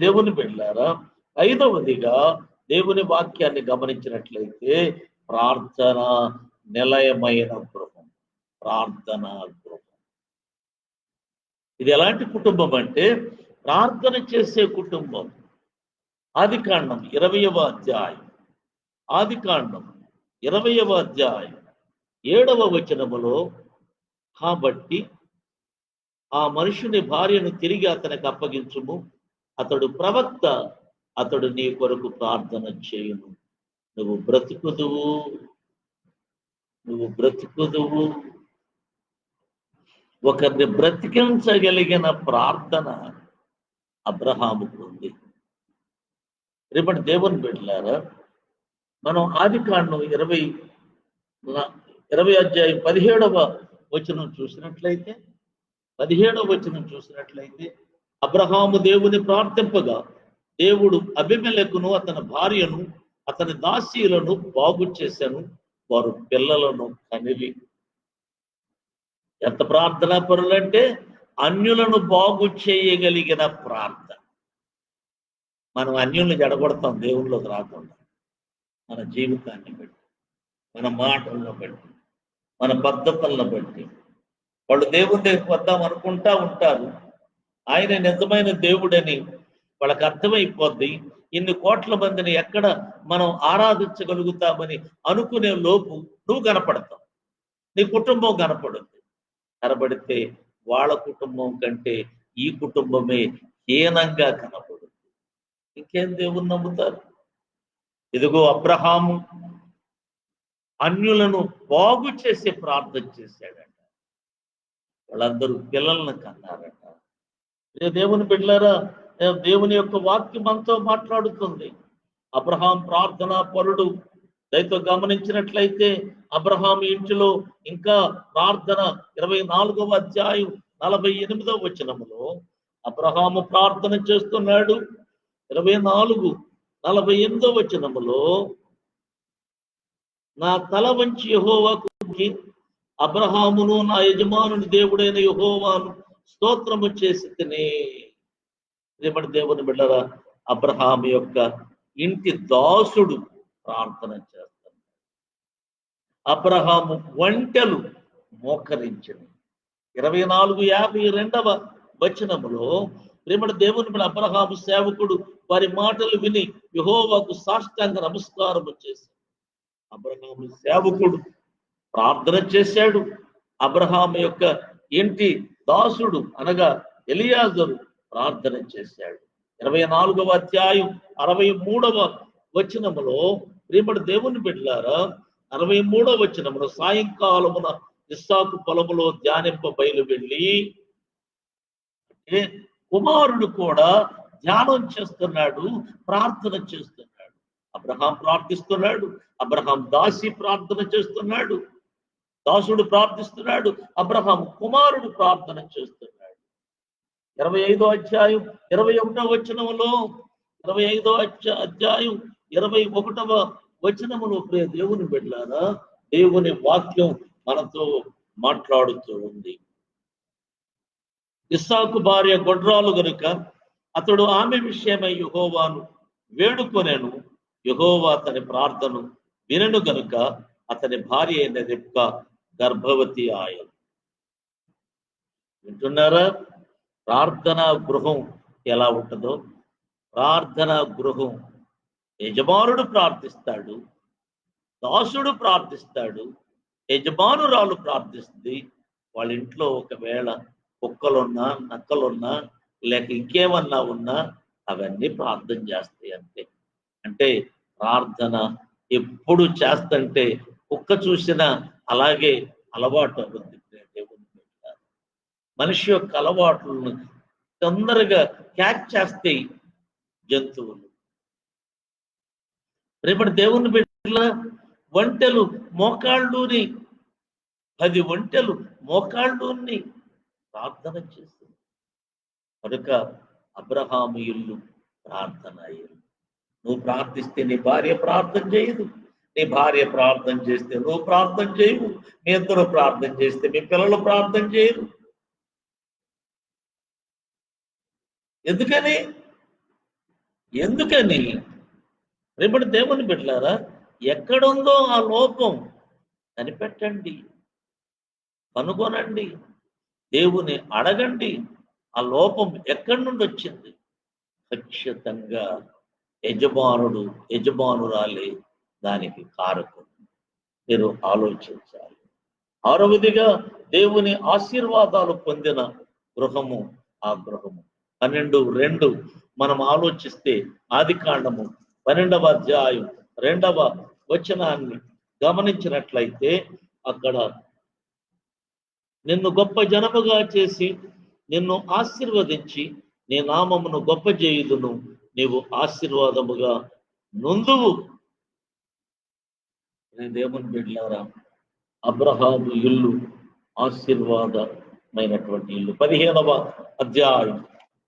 దేవుని బిడ్డలారా, 5వదిగా దేవుని వాక్యాన్ని గమనించినట్లయితే ప్రార్థన నిలయమైన గృహం. ప్రార్థనా గృహం ఇది ఎలాంటి కుటుంబం అంటే ప్రార్థన చేసే కుటుంబం. ఆదికాండం 20వ అధ్యాయం, ఆదికాండం 20వ అధ్యాయం 7వ వచనములో, కాబట్టి ఆ మనుషుని భార్యను తిరిగి అతనికి అప్పగించుము, అతడు ప్రవక్త, అతడు నీ కొరకు ప్రార్థన చేయును, నువ్వు బ్రతుకుదువు. ఒకరిని బ్రతికించగలిగిన ప్రార్థన అబ్రహాముకు ఉంది. రేపటి దేవుని బిడ్డలారా, మనం ఆదికాండం 20 అధ్యాయం 17వ వచనం చూసినట్లయితే, 17వ వచనం చూసినట్లయితే, అబ్రహాము దేవుని ప్రార్థింపగా దేవుడు అబీమెలెకును అతని భార్యను అతని దాసీలను బాగు చేశాను, వారు పిల్లలను కనిరి. ఎంత ప్రార్థనా పరులంటే అన్యులను బాగు చేయగలిగిన ప్రార్థన. మనం అన్యుల్ని జడగొడతాం దేవుళ్ళకి రాకుండా. మన జీవితాన్ని బట్టి, మన మాటలను బట్టి, మన పద్ధతులను బట్టి. వాళ్ళు దేవుని దగ్గరికి వద్దాం అనుకుంటా ఉంటారు. ఆయన నిజమైన దేవుడని వాళ్ళకి అర్థమైపోద్ది. ఇన్ని కోట్ల మందిని ఎక్కడ మనం ఆరాధించగలుగుతామని అనుకునే లోపు నువ్వు కనపడతావు, నీ కుటుంబం కనపడుద్ది. కనబడితే వాళ్ళ కుటుంబం కంటే ఈ కుటుంబమే హీనంగా కనపడుద్ది. ఇంకేం దేవుని నమ్ముతారు? ఇదిగో అబ్రహాము అన్యులను బాగు చేసి ప్రార్థన చేశాడట. వాళ్ళందరూ పిల్లలను కన్నారట. దేవుని బిడ్డలారా, దేవుని యొక్క వాక్యం మనతో మాట్లాడుతుంది. అబ్రహాం ప్రార్థన పరుడు. దయతో గమనించినట్లయితే అబ్రహాం ఇంటిలో ఇంకా ప్రార్థన 24వ అధ్యాయం 48వ వచనములో అబ్రహాము ప్రార్థన చేస్తున్నాడు. 24:48వ వచనములో నా తల వంచి యెహోవాకు అబ్రహామును నా యజమానుని దేవుడైన యెహోవాను స్తోత్రము చేసి తినే. రేపటి దేవుని బిడ్డరా, అబ్రహాం యొక్క ఇంటి దాసుడు ప్రార్థన చేస్తాడు. అబ్రహాము ఒంటెలు మోకరించను. 24:52వ వచనములో రేపటి దేవుని బిడ్డ అబ్రహాము సేవకుడు వారి మాటలు విని యెహోవాకు సాష్టాంగ నమస్కారము చేశాడు. అబ్రహాము సేవకుడు ప్రార్థన చేశాడు. అబ్రహాము యొక్క ఇంటి దాసుడు అనగా ఎలియాజరు ప్రార్థన చేశాడు. 24వ అధ్యాయం 63వ వచనములో ప్రియమైన దేవుని బిడ్డలారా, 63వ వచనములో సాయంకాలమున ఇస్సాకు పొలములో ధ్యానింప బయలు వెళ్ళి కుమారుడు కూడా ధ్యానం చేస్తున్నాడు, ప్రార్థన చేస్తున్నాడు. అబ్రహాం ప్రార్థిస్తున్నాడు, అబ్రహాం దాసి ప్రార్థన చేస్తున్నాడు, దాసుడు ప్రార్థిస్తున్నాడు, అబ్రహాం కుమారుడు ప్రార్థన చేస్తున్నాడు. 25వ అధ్యాయం 21వ వచనములో 25వ అధ్యాయం 21వ వచనములో ప్రియ దేవుని బిడ్డలారా, దేవుని వాక్యం మనతో మాట్లాడుతూ ఉంది. ఇస్సాకు భార్య గొడ్రాలు గనుక అతడు ఆమె విషయమై యెహోవాను వేడుకొనెను. యెహోవా అతని ప్రార్థన వినెను గనుక అతని భార్య అయిన రిబ్కా గర్భవతి ఆయను. వింటున్నారా? ప్రార్థనా గృహం ఎలా ఉంటుందో. ప్రార్థనా గృహం యజమానుడు ప్రార్థిస్తాడు, దాసుడు ప్రార్థిస్తాడు, యజమానురాలు ప్రార్థిస్తుంది. వాళ్ళ ఇంట్లో ఒకవేళ కుక్కలున్నా, నక్కలున్నా, లేక ఇంకేమన్నా ఉన్నా అవన్నీ ప్రార్థన చేస్తాయి అంతే. అంటే ప్రార్థన ఎప్పుడు చేస్తుంటే కుక్క చూసినా అలాగే అలవాటు అవుతుంది. మనిషి యొక్క అలవాట్లను తొందరగా క్యాచ్ చేస్తాయి జంతువులు. రేపటి దేవుని బిడ్డల ఒంటెలు మోకాళ్ళుని 10 ఒంటెలు మోకాళ్ళుని ప్రార్థన చేస్తుంది. కనుక అబ్రహాము ఇల్లు ప్రార్థన ఇల్లు. నువ్వు ప్రార్థిస్తే నీ భార్య ప్రార్థన చేయదు, నీ భార్య ప్రార్థన చేస్తే నువ్వు ప్రార్థన చేయవు, మీ ఇద్దరు ప్రార్థన చేస్తే మీ పిల్లలు ప్రార్థన చేయరు. ఎందుకని రేపటి దేవుని బిడ్డలారా, ఎక్కడుందో ఆ లోపం కనిపెట్టండి, కనుగొనండి, దేవుని అడగండి. ఆ లోపం ఎక్కడి నుండి వచ్చింది? ఖచ్చితంగా యజమానురాలే దానికి కారకుడు. మీరు ఆలోచించాలి. 6వదిగా దేవుని ఆశీర్వాదాలు పొందిన గృహము ఆ గృహము. 12:2 మనం ఆలోచిస్తే ఆదికాండము 12వ అధ్యాయం 2వ వచనాన్ని గమనించినట్లయితే అక్కడ నిన్ను గొప్ప జనముగా చేసి నిన్ను ఆశీర్వదించి నీ నామమును గొప్ప చేయుదును, నీవు ఆశీర్వాదముగా నొందువు. దేవుని బిడ్డలారా, అబ్రహాము ఇల్లు ఆశీర్వాదమైనటువంటి ఇల్లు. 15వ అధ్యాయం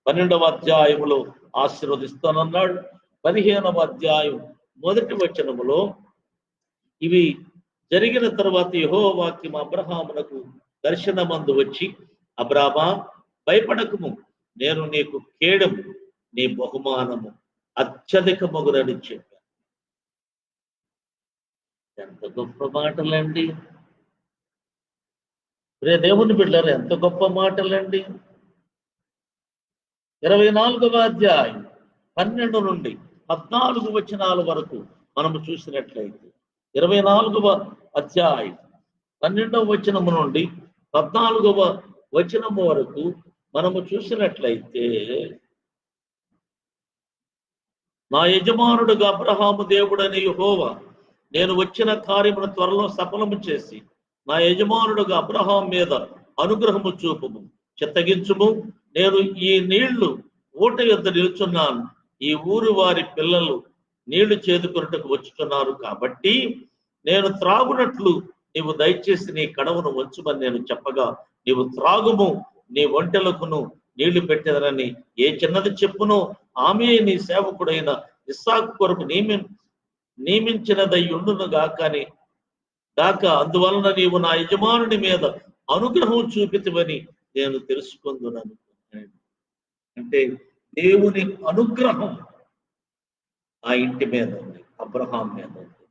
12వ అధ్యాయములో ఆశీర్వదిస్తానన్నాడు. 15వ అధ్యాయం 1వ వచనములో ఇవి జరిగిన తర్వాత యెహోవా వాక్యం అబ్రహామునకు దర్శనమందు వచ్చి, అబ్రామా భయపడకము, నేను నీకు కేడము, నీ బహుమానము అత్యధికమగునని చెప్పాను. ఎంత గొప్ప మాటలండి! దేవుని బిడ్డలారా, ఎంత గొప్ప మాటలండి! 24వ అధ్యాయం 12 నుండి 14 వచనాల వరకు మనము చూసినట్లయితే 24వ అధ్యాయం 12వ వచనము నుండి 14వ వచనము వరకు మనము చూసినట్లయితే, నా యజమానుడుగా అబ్రహాము దేవుడని యెహోవా నేను వచ్చిన కార్యమును త్వరలో సఫలము చేసి నా యజమానుడుగా అబ్రహాం మీద అనుగ్రహము చూపుము, చిత్తగించుము. నేను ఈ నీళ్లు ఊట యొద్ద నిలుచున్నాను, ఈ ఊరు వారి పిల్లలు నీళ్లు చేదుకొనుటకు వచ్చుతున్నారు, కాబట్టి నేను త్రాగునట్లు నీవు దయచేసి నీ కడవను వంచుమని నేను చెప్పగా, నీవు త్రాగుము, నీ ఒంటెలకును నీళ్లు పెట్టెదనని ఏ చిన్నది చెప్పునో ఆమె నీ సేవకుడైన ఇస్సాకు కొరకు నియమించినదై ఉండును గాక అందువలన నీవు నా యజమానుని మీద అనుగ్రహం చూపితివని నేను తెలుసుకుందునను. అంటే దేవుని అనుగ్రహం ఆ ఇంటి మీద ఉంది, అబ్రహాం మీద ఉంది.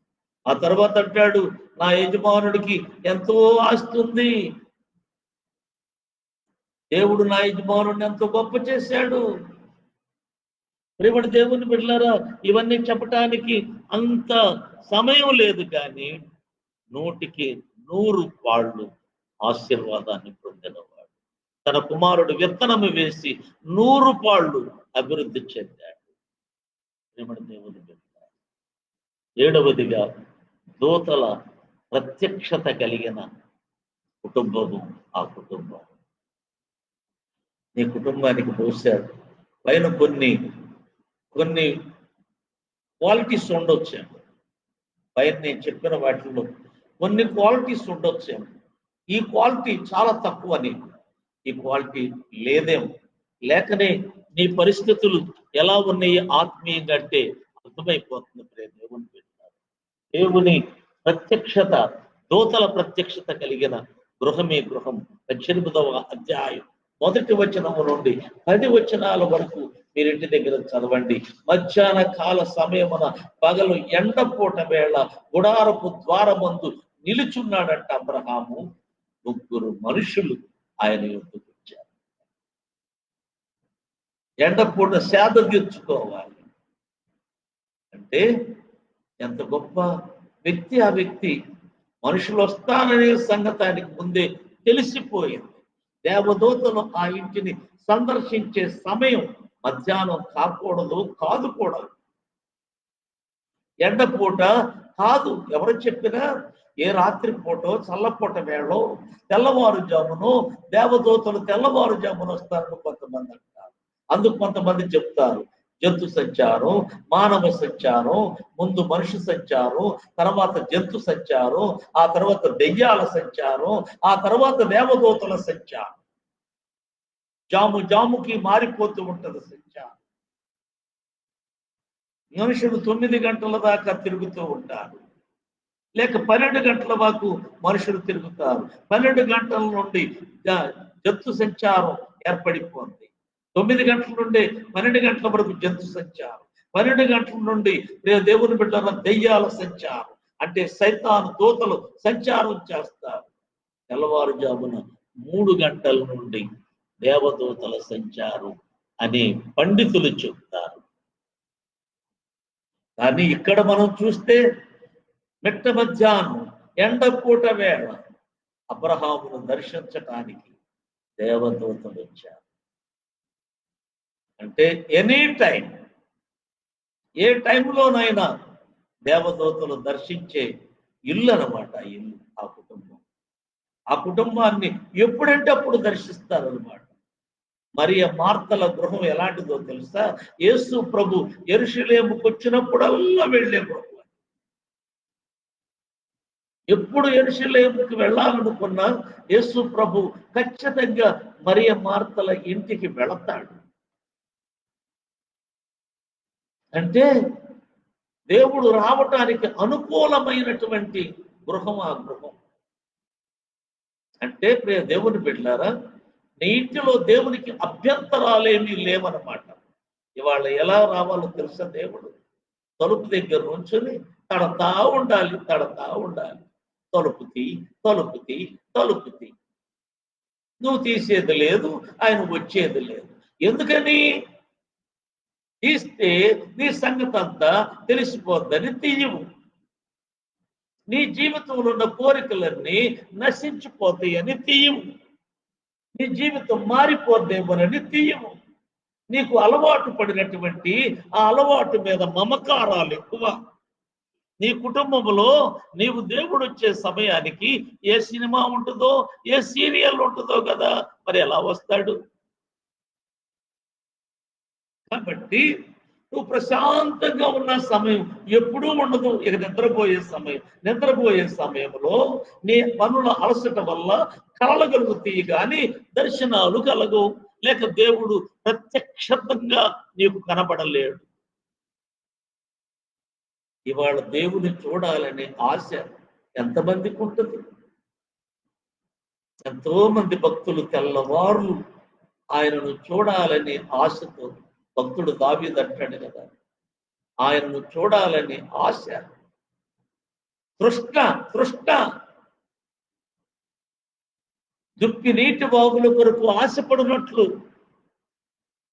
ఆ తర్వాత అంటాడు, నా యజమానుడికి ఎంతో ఆస్తి ఉంది, దేవుడు నా యజమానుడిని ఎంతో గొప్ప చేశాడు. ప్రియమైన దేవుని బిడ్డలారా, ఇవన్నీ చెప్పటానికి అంత సమయం లేదు, కానీ 100కి 100 ఆశీర్వాదాన్ని పొందినవాడు. తన కుమారుడు విత్తనము వేసి 100 అభివృద్ధి చెందాడు. ప్రియమైన దేవుని బిడ్డలారా, 7వదిగా దూతల ప్రత్యక్షత కలిగిన కుటుంబము ఆ కుటుంబం. నీ కుటుంబానికి పోశాడు పైన కొన్ని క్వాలిటీస్ ఉండొచ్చాను. పైన నేను చెప్పిన వాటిలో కొన్ని క్వాలిటీస్ ఉండొచ్చాను. ఈ క్వాలిటీ చాలా తక్కువ, నీకు ఈ క్వాలిటీ లేదేమో, లేకనే నీ పరిస్థితులు ఎలా ఉన్నాయి ఆత్మీయంగా అంటే అర్థమైపోతుంది. దేవుని పెట్టారు, దేవుని ప్రత్యక్షత, దూతల ప్రత్యక్షత కలిగిన గృహమే గృహం. 18వ అధ్యాయం 1 వచనము నుండి 10 వచనాల వరకు మీరు ఇంటి దగ్గర చదవండి. మధ్యాహ్న కాల సమయమున పగలు ఎండపూట వేళ గుడారపు ద్వారమందు నిలుచున్నాడంట అబ్రహాము. 3 మనుషులు ఆయన యొద్దకు వచ్చారు. ఎండపూట సేద తీర్చుకోవాలి అంటే ఎంత గొప్ప వ్యక్తి ఆ వ్యక్తి. మనుషులు వస్తాననే సంగతి ఆయనకు ముందే తెలిసిపోయింది. దేవదూతలు ఆ ఇంటిని సందర్శించే సమయం మధ్యాహ్నం కాదు కూడా, ఎండపూట కాదు. ఎవరు చెప్పినా ఏ రాత్రి పూటో చల్లపూట వేళో తెల్లవారుజామును దేవదూతలు తెల్లవారుజామును వస్తారని కొంతమంది అంటారు. అందుకు కొంతమంది చెప్తారు జంతు సంచారం, మానవ సంచారం, ముందు మనిషి సంచారం, తర్వాత జంతు సంచారం, ఆ తర్వాత దెయ్యాల సంచారం, ఆ తర్వాత దేవదూతల సంచారం. జాముకి మారిపోతూ ఉంటది సంచారం. మనుషులు 9 గంటల దాకా తిరుగుతూ ఉంటారు, లేక 12 గంటల వరకు మనుషులు తిరుగుతారు. 12 గంటల నుండి జంతు సంచారం ఏర్పడిపోతుంది. 9 గంటల నుండి 12 గంటల వరకు జంతు సంచారం, 12 గంటల నుండి దేవుని బిడ్డల దెయ్యాల సంచారం, అంటే సైతాను దూతలు సంచారం చేస్తారు. తెల్లవారుజామున 3 గంటల నుండి దేవదూతల సంచారం అని పండితులు చెప్తారు. కానీ ఇక్కడ మనం చూస్తే మిట్ట మధ్యాహ్నం ఎండపూట వేళ అబ్రహామును దర్శించటానికి దేవదూతలు వచ్చారు. అంటే ఎనీ టైం, ఏ టైంలోనైనా దేవదూతలు దర్శించే ఇల్లు అన్నమాట. ఇల్లు ఆ కుటుంబం, ఆ కుటుంబాన్ని ఎప్పుడంటే అప్పుడు దర్శిస్తారన్నమాట. మరియ మార్తల గృహం ఎలాంటిదో తెలుసా? యేసు ప్రభు యెరూషలేముకు వచ్చినప్పుడల్లా వెళ్ళే గృహం. ఎప్పుడు యెరూషలేముకు వెళ్ళాలనుకున్నా యేసు ప్రభు ఖచ్చితంగా మరియ మార్తల ఇంటికి వెళతాడు. అంటే దేవుడు రావటానికి అనుకూలమైనటువంటి గృహం ఆ గృహం. అంటే ప్రియ దేవుని బిడ్డలారా, నీ ఇంటిలో దేవునికి అభ్యంతరాలేమీ లేవన్నమాట. ఇవాళ ఎలా రావాలో తెలుసా? దేవుడు తలుపు దగ్గర నుంచుని తడతా ఉండాలి. తలుపు తీ. నువ్వు తీసేది లేదు, ఆయన వచ్చేది లేదు. ఎందుకని? తీస్తే నీ సంగతి అంతా తెలిసిపోద్దని తీయవు. నీ జీవితంలో ఉన్న కోరికలన్నీ నశించిపోతాయని తీయవు. నీ జీవితం మారిపోద్దేమోనని తీయవు. నీకు అలవాటు పడినటువంటి ఆ అలవాటు మీద మమకారాలు ఎక్కువ. నీ కుటుంబంలో నీవు దేవుడు వచ్చే సమయానికి ఏ సినిమా ఉంటుందో ఏ సీరియల్ ఉంటుందో కదా, మరి ఎలా వస్తాడు? కాబట్టి నువ్వు ప్రశాంతంగా ఉన్న సమయం ఎప్పుడూ ఉండదు. ఇక నిద్రపోయే సమయంలో నీ పనుల అలసట వల్ల కలలు కలుగుతాయి కానీ దర్శనాలు కలగవు. లేక దేవుడు ప్రత్యక్షంగా నీకు కనబడలేడు. ఇవాళ దేవుని చూడాలనే ఆశ ఎంతమందికి ఉంటుంది? ఎంతో మంది భక్తులు తెల్లవారులు ఆయనను చూడాలనే ఆశతో, భక్తుడు దావీదు అంటాడు కదా, ఆయనను చూడాలనే ఆశ తృష్ణ దుప్పి నీటి వాగుల కొరకు ఆశపడినట్లు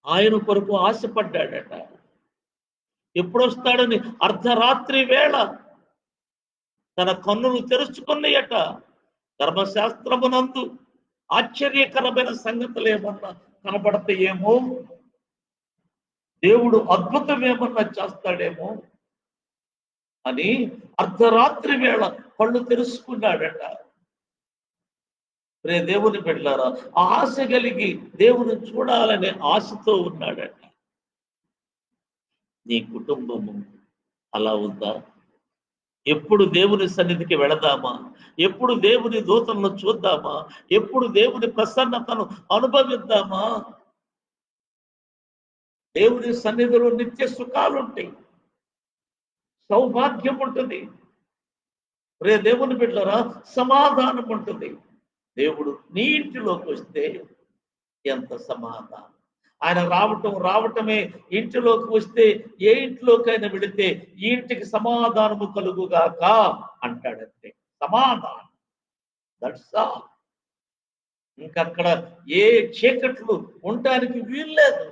ఆయన కొరకు ఆశపడ్డాడట. ఎప్పుడొస్తాడని అర్ధరాత్రి వేళ తన కన్నులు తెరుచుకున్నాయట. ధర్మశాస్త్రమునందు ఆశ్చర్యకరమైన సంగతులు ఏమన్నా కనబడతాయేమో, దేవుడు అద్భుతం ఏమన్నా చేస్తాడేమో అని అర్ధరాత్రి వేళ కళ్ళు తెరుచుకున్నాడట. రే దేవుని బిడ్డలారా, ఆశ కలిగి దేవుని చూడాలనే ఆశతో ఉన్నాడట. నీ కుటుంబము అలా ఉందా? ఎప్పుడు దేవుని సన్నిధికి వెళదామా? ఎప్పుడు దేవుని దూతలను చూద్దామా? ఎప్పుడు దేవుని ప్రసన్నతను అనుభవిద్దామా? దేవుని సన్నిధిలో నిత్య సుఖాలు ఉంటాయి, సౌభాగ్యం ఉంటుంది. రే దేవుని బిడ్డలారా, సమాధానం ఉంటుంది. దేవుడు నీ ఇంటిలోకి వస్తే ఎంత సమాధానం! ఆయన రావటమే ఇంటిలోకి వస్తే ఏ ఇంట్లోకైనా వెళితే ఈ ఇంటికి సమాధానము కలుగుగాక అంటాడంతే. సమాధానం, దట్స్ ఆల్. ఇంకక్కడ ఏ చీకట్లు ఉండటానికి వీల్లేదు.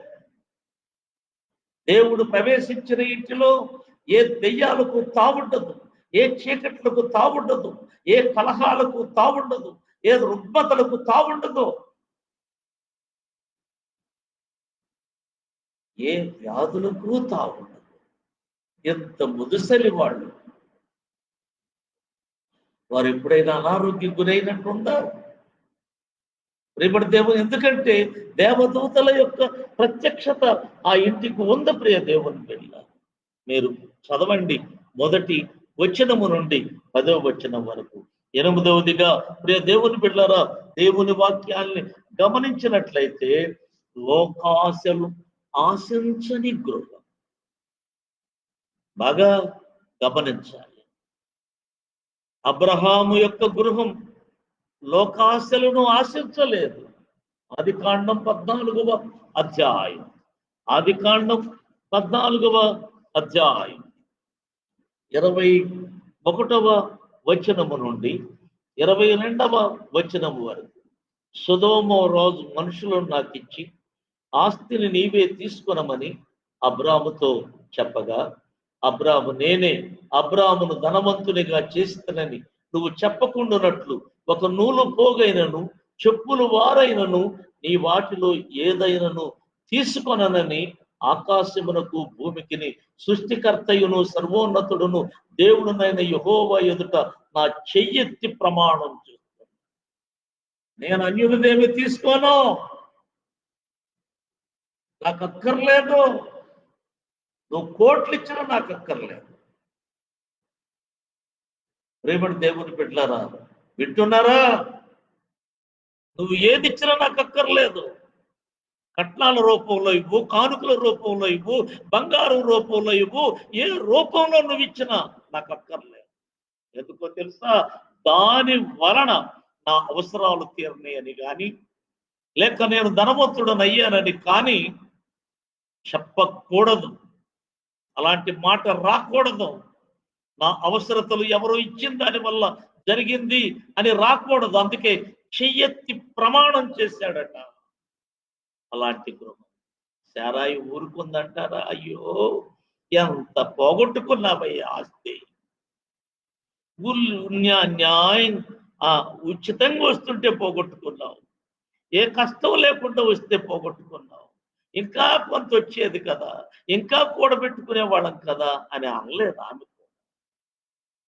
దేవుడు ప్రవేశించిన ఇంటిలో ఏ దెయ్యాలకు తావుండదు, ఏ చీకట్లకు తావుండదు, ఏ కలహాలకు తావుండదు, ఏ రుగ్మతలకు తావుండదు, ఏ వ్యాధులకు తావుండదు. ఎంత ముదుసలి వారు ఎప్పుడైనా అనారోగ్యం గురైనట్టుందా? ప్రియమైన దేవుని, ఎందుకంటే దేవదూతల యొక్క ప్రత్యక్షత ఆ ఇంటికి ఉంది. ప్రియ దేవుని బిడ్డ, మీరు చదవండి మొదటి వచనము నుండి 10వ వచనం వరకు. 8వదిగా ప్రియ దేవుని బిడ్డలారా, దేవుని వాక్యాన్ని గమనించినట్లయితే లోకాశలు ఆశించని గృహం. బాగా గమనించాలి. అబ్రహాము యొక్క గృహం లోకాశలను ఆశించలేదు. ఆదికాండం 14వ అధ్యాయం, ఆదికాండం 14వ అధ్యాయం 21వ వచనము నుండి 22వ వచనము వరకు. సొదొమ రాజు మనుషులను నాకిచ్చి ఆస్తిని నీవే తీసుకొనమని అబ్రాముతో చెప్పగా, అబ్రాము నేనే అబ్రామును ధనవంతునిగా చేస్తానని నువ్వు చెప్పకుండానట్లు ఒక నూలు పోగైనను చెప్పులు వారైనను నీ వాటిలో ఏదైనను తీసుకొననని ఆకాశమునకు భూమికిని సృష్టికర్తయును సర్వోన్నతుడును దేవుడునైన యెహోవా ఎదుట నా చెయ్యెత్తి ప్రమాణం చేస్తాను, నేను అన్యులదేమి తీసుకోను, నాకు అక్కర్లేదు. నువ్వు కోట్లు ఇచ్చినా నాకు అక్కర్లేదు. ప్రియమైన దేవుని బిడ్డలారా, వింటున్నారా? నువ్వు ఏది ఇచ్చినా నాకు అక్కర్లేదు. కట్నాల రూపంలో ఇవ్వు, కానుకల రూపంలో ఇవ్వు, బంగారం రూపంలో ఇవ్వు, ఏ రూపంలో నువ్వు ఇచ్చినా నాకు అక్కర్లేదు. ఎందుకో తెలుసా? దాని వలన నా అవసరాలు తీరనాయని కానీ, లేక నేను ధనవంతుడనయ్యానని కానీ చెప్పకూడదు. అలాంటి మాట రాకూడదు. నా అవసరతలు ఎవరో ఇచ్చిన దాని వల్ల జరిగింది అని రాకూడదు. అందుకే చెయ్యెత్తి ప్రమాణం చేశాడట. అలాంటి గృహం శారాయి ఊరుకుందంటారా? అయ్యో, ఎంత పోగొట్టుకున్నావయ్యా ఆస్తి. న్యాయం ఉచితంగా వస్తుంటే పోగొట్టుకున్నావు, ఏ కష్టం లేకుండా వస్తే పోగొట్టుకున్నావు, ఇంకా కొంత వచ్చేది కదా, ఇంకా కూడబెట్టుకునే వాళ్ళం కదా అని అనలేదు ఆమె.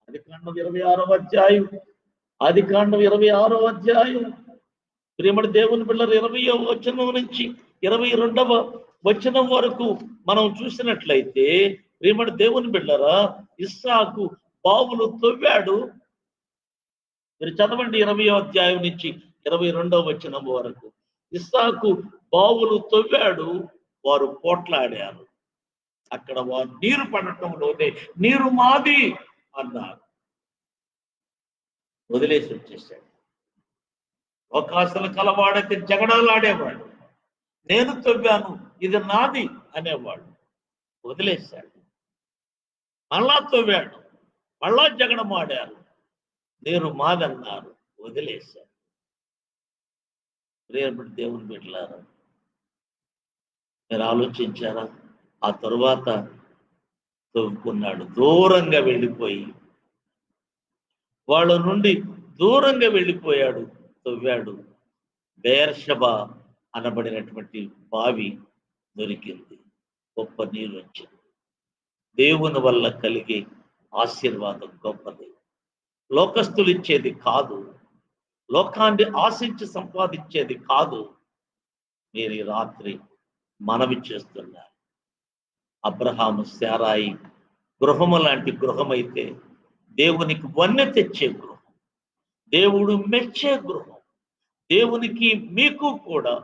ఆదికాండం 26వ అధ్యాయం, ఆదికాండం 26వ అధ్యాయం ప్రియమడి దేవుని పిల్లలు 20వ వచనం నుంచి 22వ వచనం వరకు మనం చూసినట్లయితే, ప్రియమడి దేవుని బిడ్డరా, ఇస్సాకు బావులు తవ్వాడు. మీరు చదవండి 20వ అధ్యాయం నుంచి 22వ వచనం వరకు. ఇస్సాకు బావులు తవ్వాడు, వారు పోట్లాడారు. అక్కడ వారు నీరు పడటంలోనే నీరు మాది అన్నారు. వదిలేసి వచ్చేసాడు. అవకాశాలు కలవాడైతే జగడాలాడేవాడు. నేను తవ్వాను, ఇది నాది అనేవాడు. వదిలేశాడు. మళ్ళా తవ్వాడు, మళ్ళా జగడమాడారు. నీరు మాదన్నారు, వదిలేశాడు. ప్రియమైన దేవుని బిడ్డలారా, మీరు ఆలోచించారా? ఆ తరువాత తవ్వుకున్నాడు, దూరంగా వెళ్ళిపోయి, వాళ్ళ నుండి దూరంగా వెళ్ళిపోయాడు, తవ్వాడు. బెయేర్షెబా అనబడినటువంటి బావి దొరికింది, గొప్ప నీరు వచ్చింది. దేవుని వల్ల కలిగే ఆశీర్వాదం గొప్పది. లోకస్తులు ఇచ్చేది కాదు, లోకాన్ని ఆశించి సంపాదించేది కాదు. మీరు ఈ రాత్రి మనవి చేస్తున్నారు. అబ్రహాము శారాయి గృహము లాంటి గృహమైతే దేవునికి వన్నె తెచ్చే గృహం, దేవుడు మెచ్చే గృహం, దేవునికి మీకు కూడా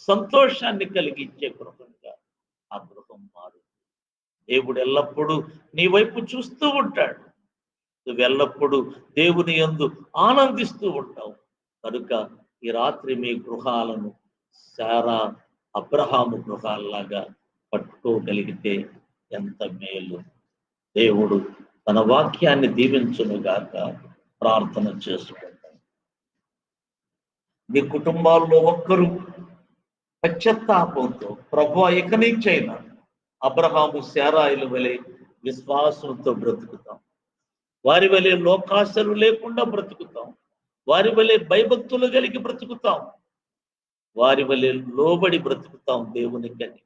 సంతోషాన్ని కలిగించే గృహంగా ఆ గృహం మారు. దేవుడు ఎల్లప్పుడూ నీ వైపు చూస్తూ ఉంటాడు. నువ్వు ఎల్లప్పుడూ దేవుని యందు ఆనందిస్తూ ఉంటావు. కనుక ఈ రాత్రి మీ గృహాలను శారా అబ్రహాము గృహాల్లాగా పట్టుకోగలిగితే ఎంత మేలు. దేవుడు తన వాక్యాన్ని దీవించునుగాక. ప్రార్థన చేసుకుంటాం. మీ కుటుంబాల్లో ఒక్కరు పశ్చాత్తాపంతో, ప్రభువా ఇక నుంచైనా అబ్రహాము శారాయిల వలె విశ్వాసంతో బ్రతుకుతాం, వారి వలె లోకాశలు లేకుండా బ్రతుకుతాం, వారి వలె భయభక్తులు కలిగి బ్రతుకుతాం, వారి వలె లోబడి బ్రతుకుతాం దేవునికని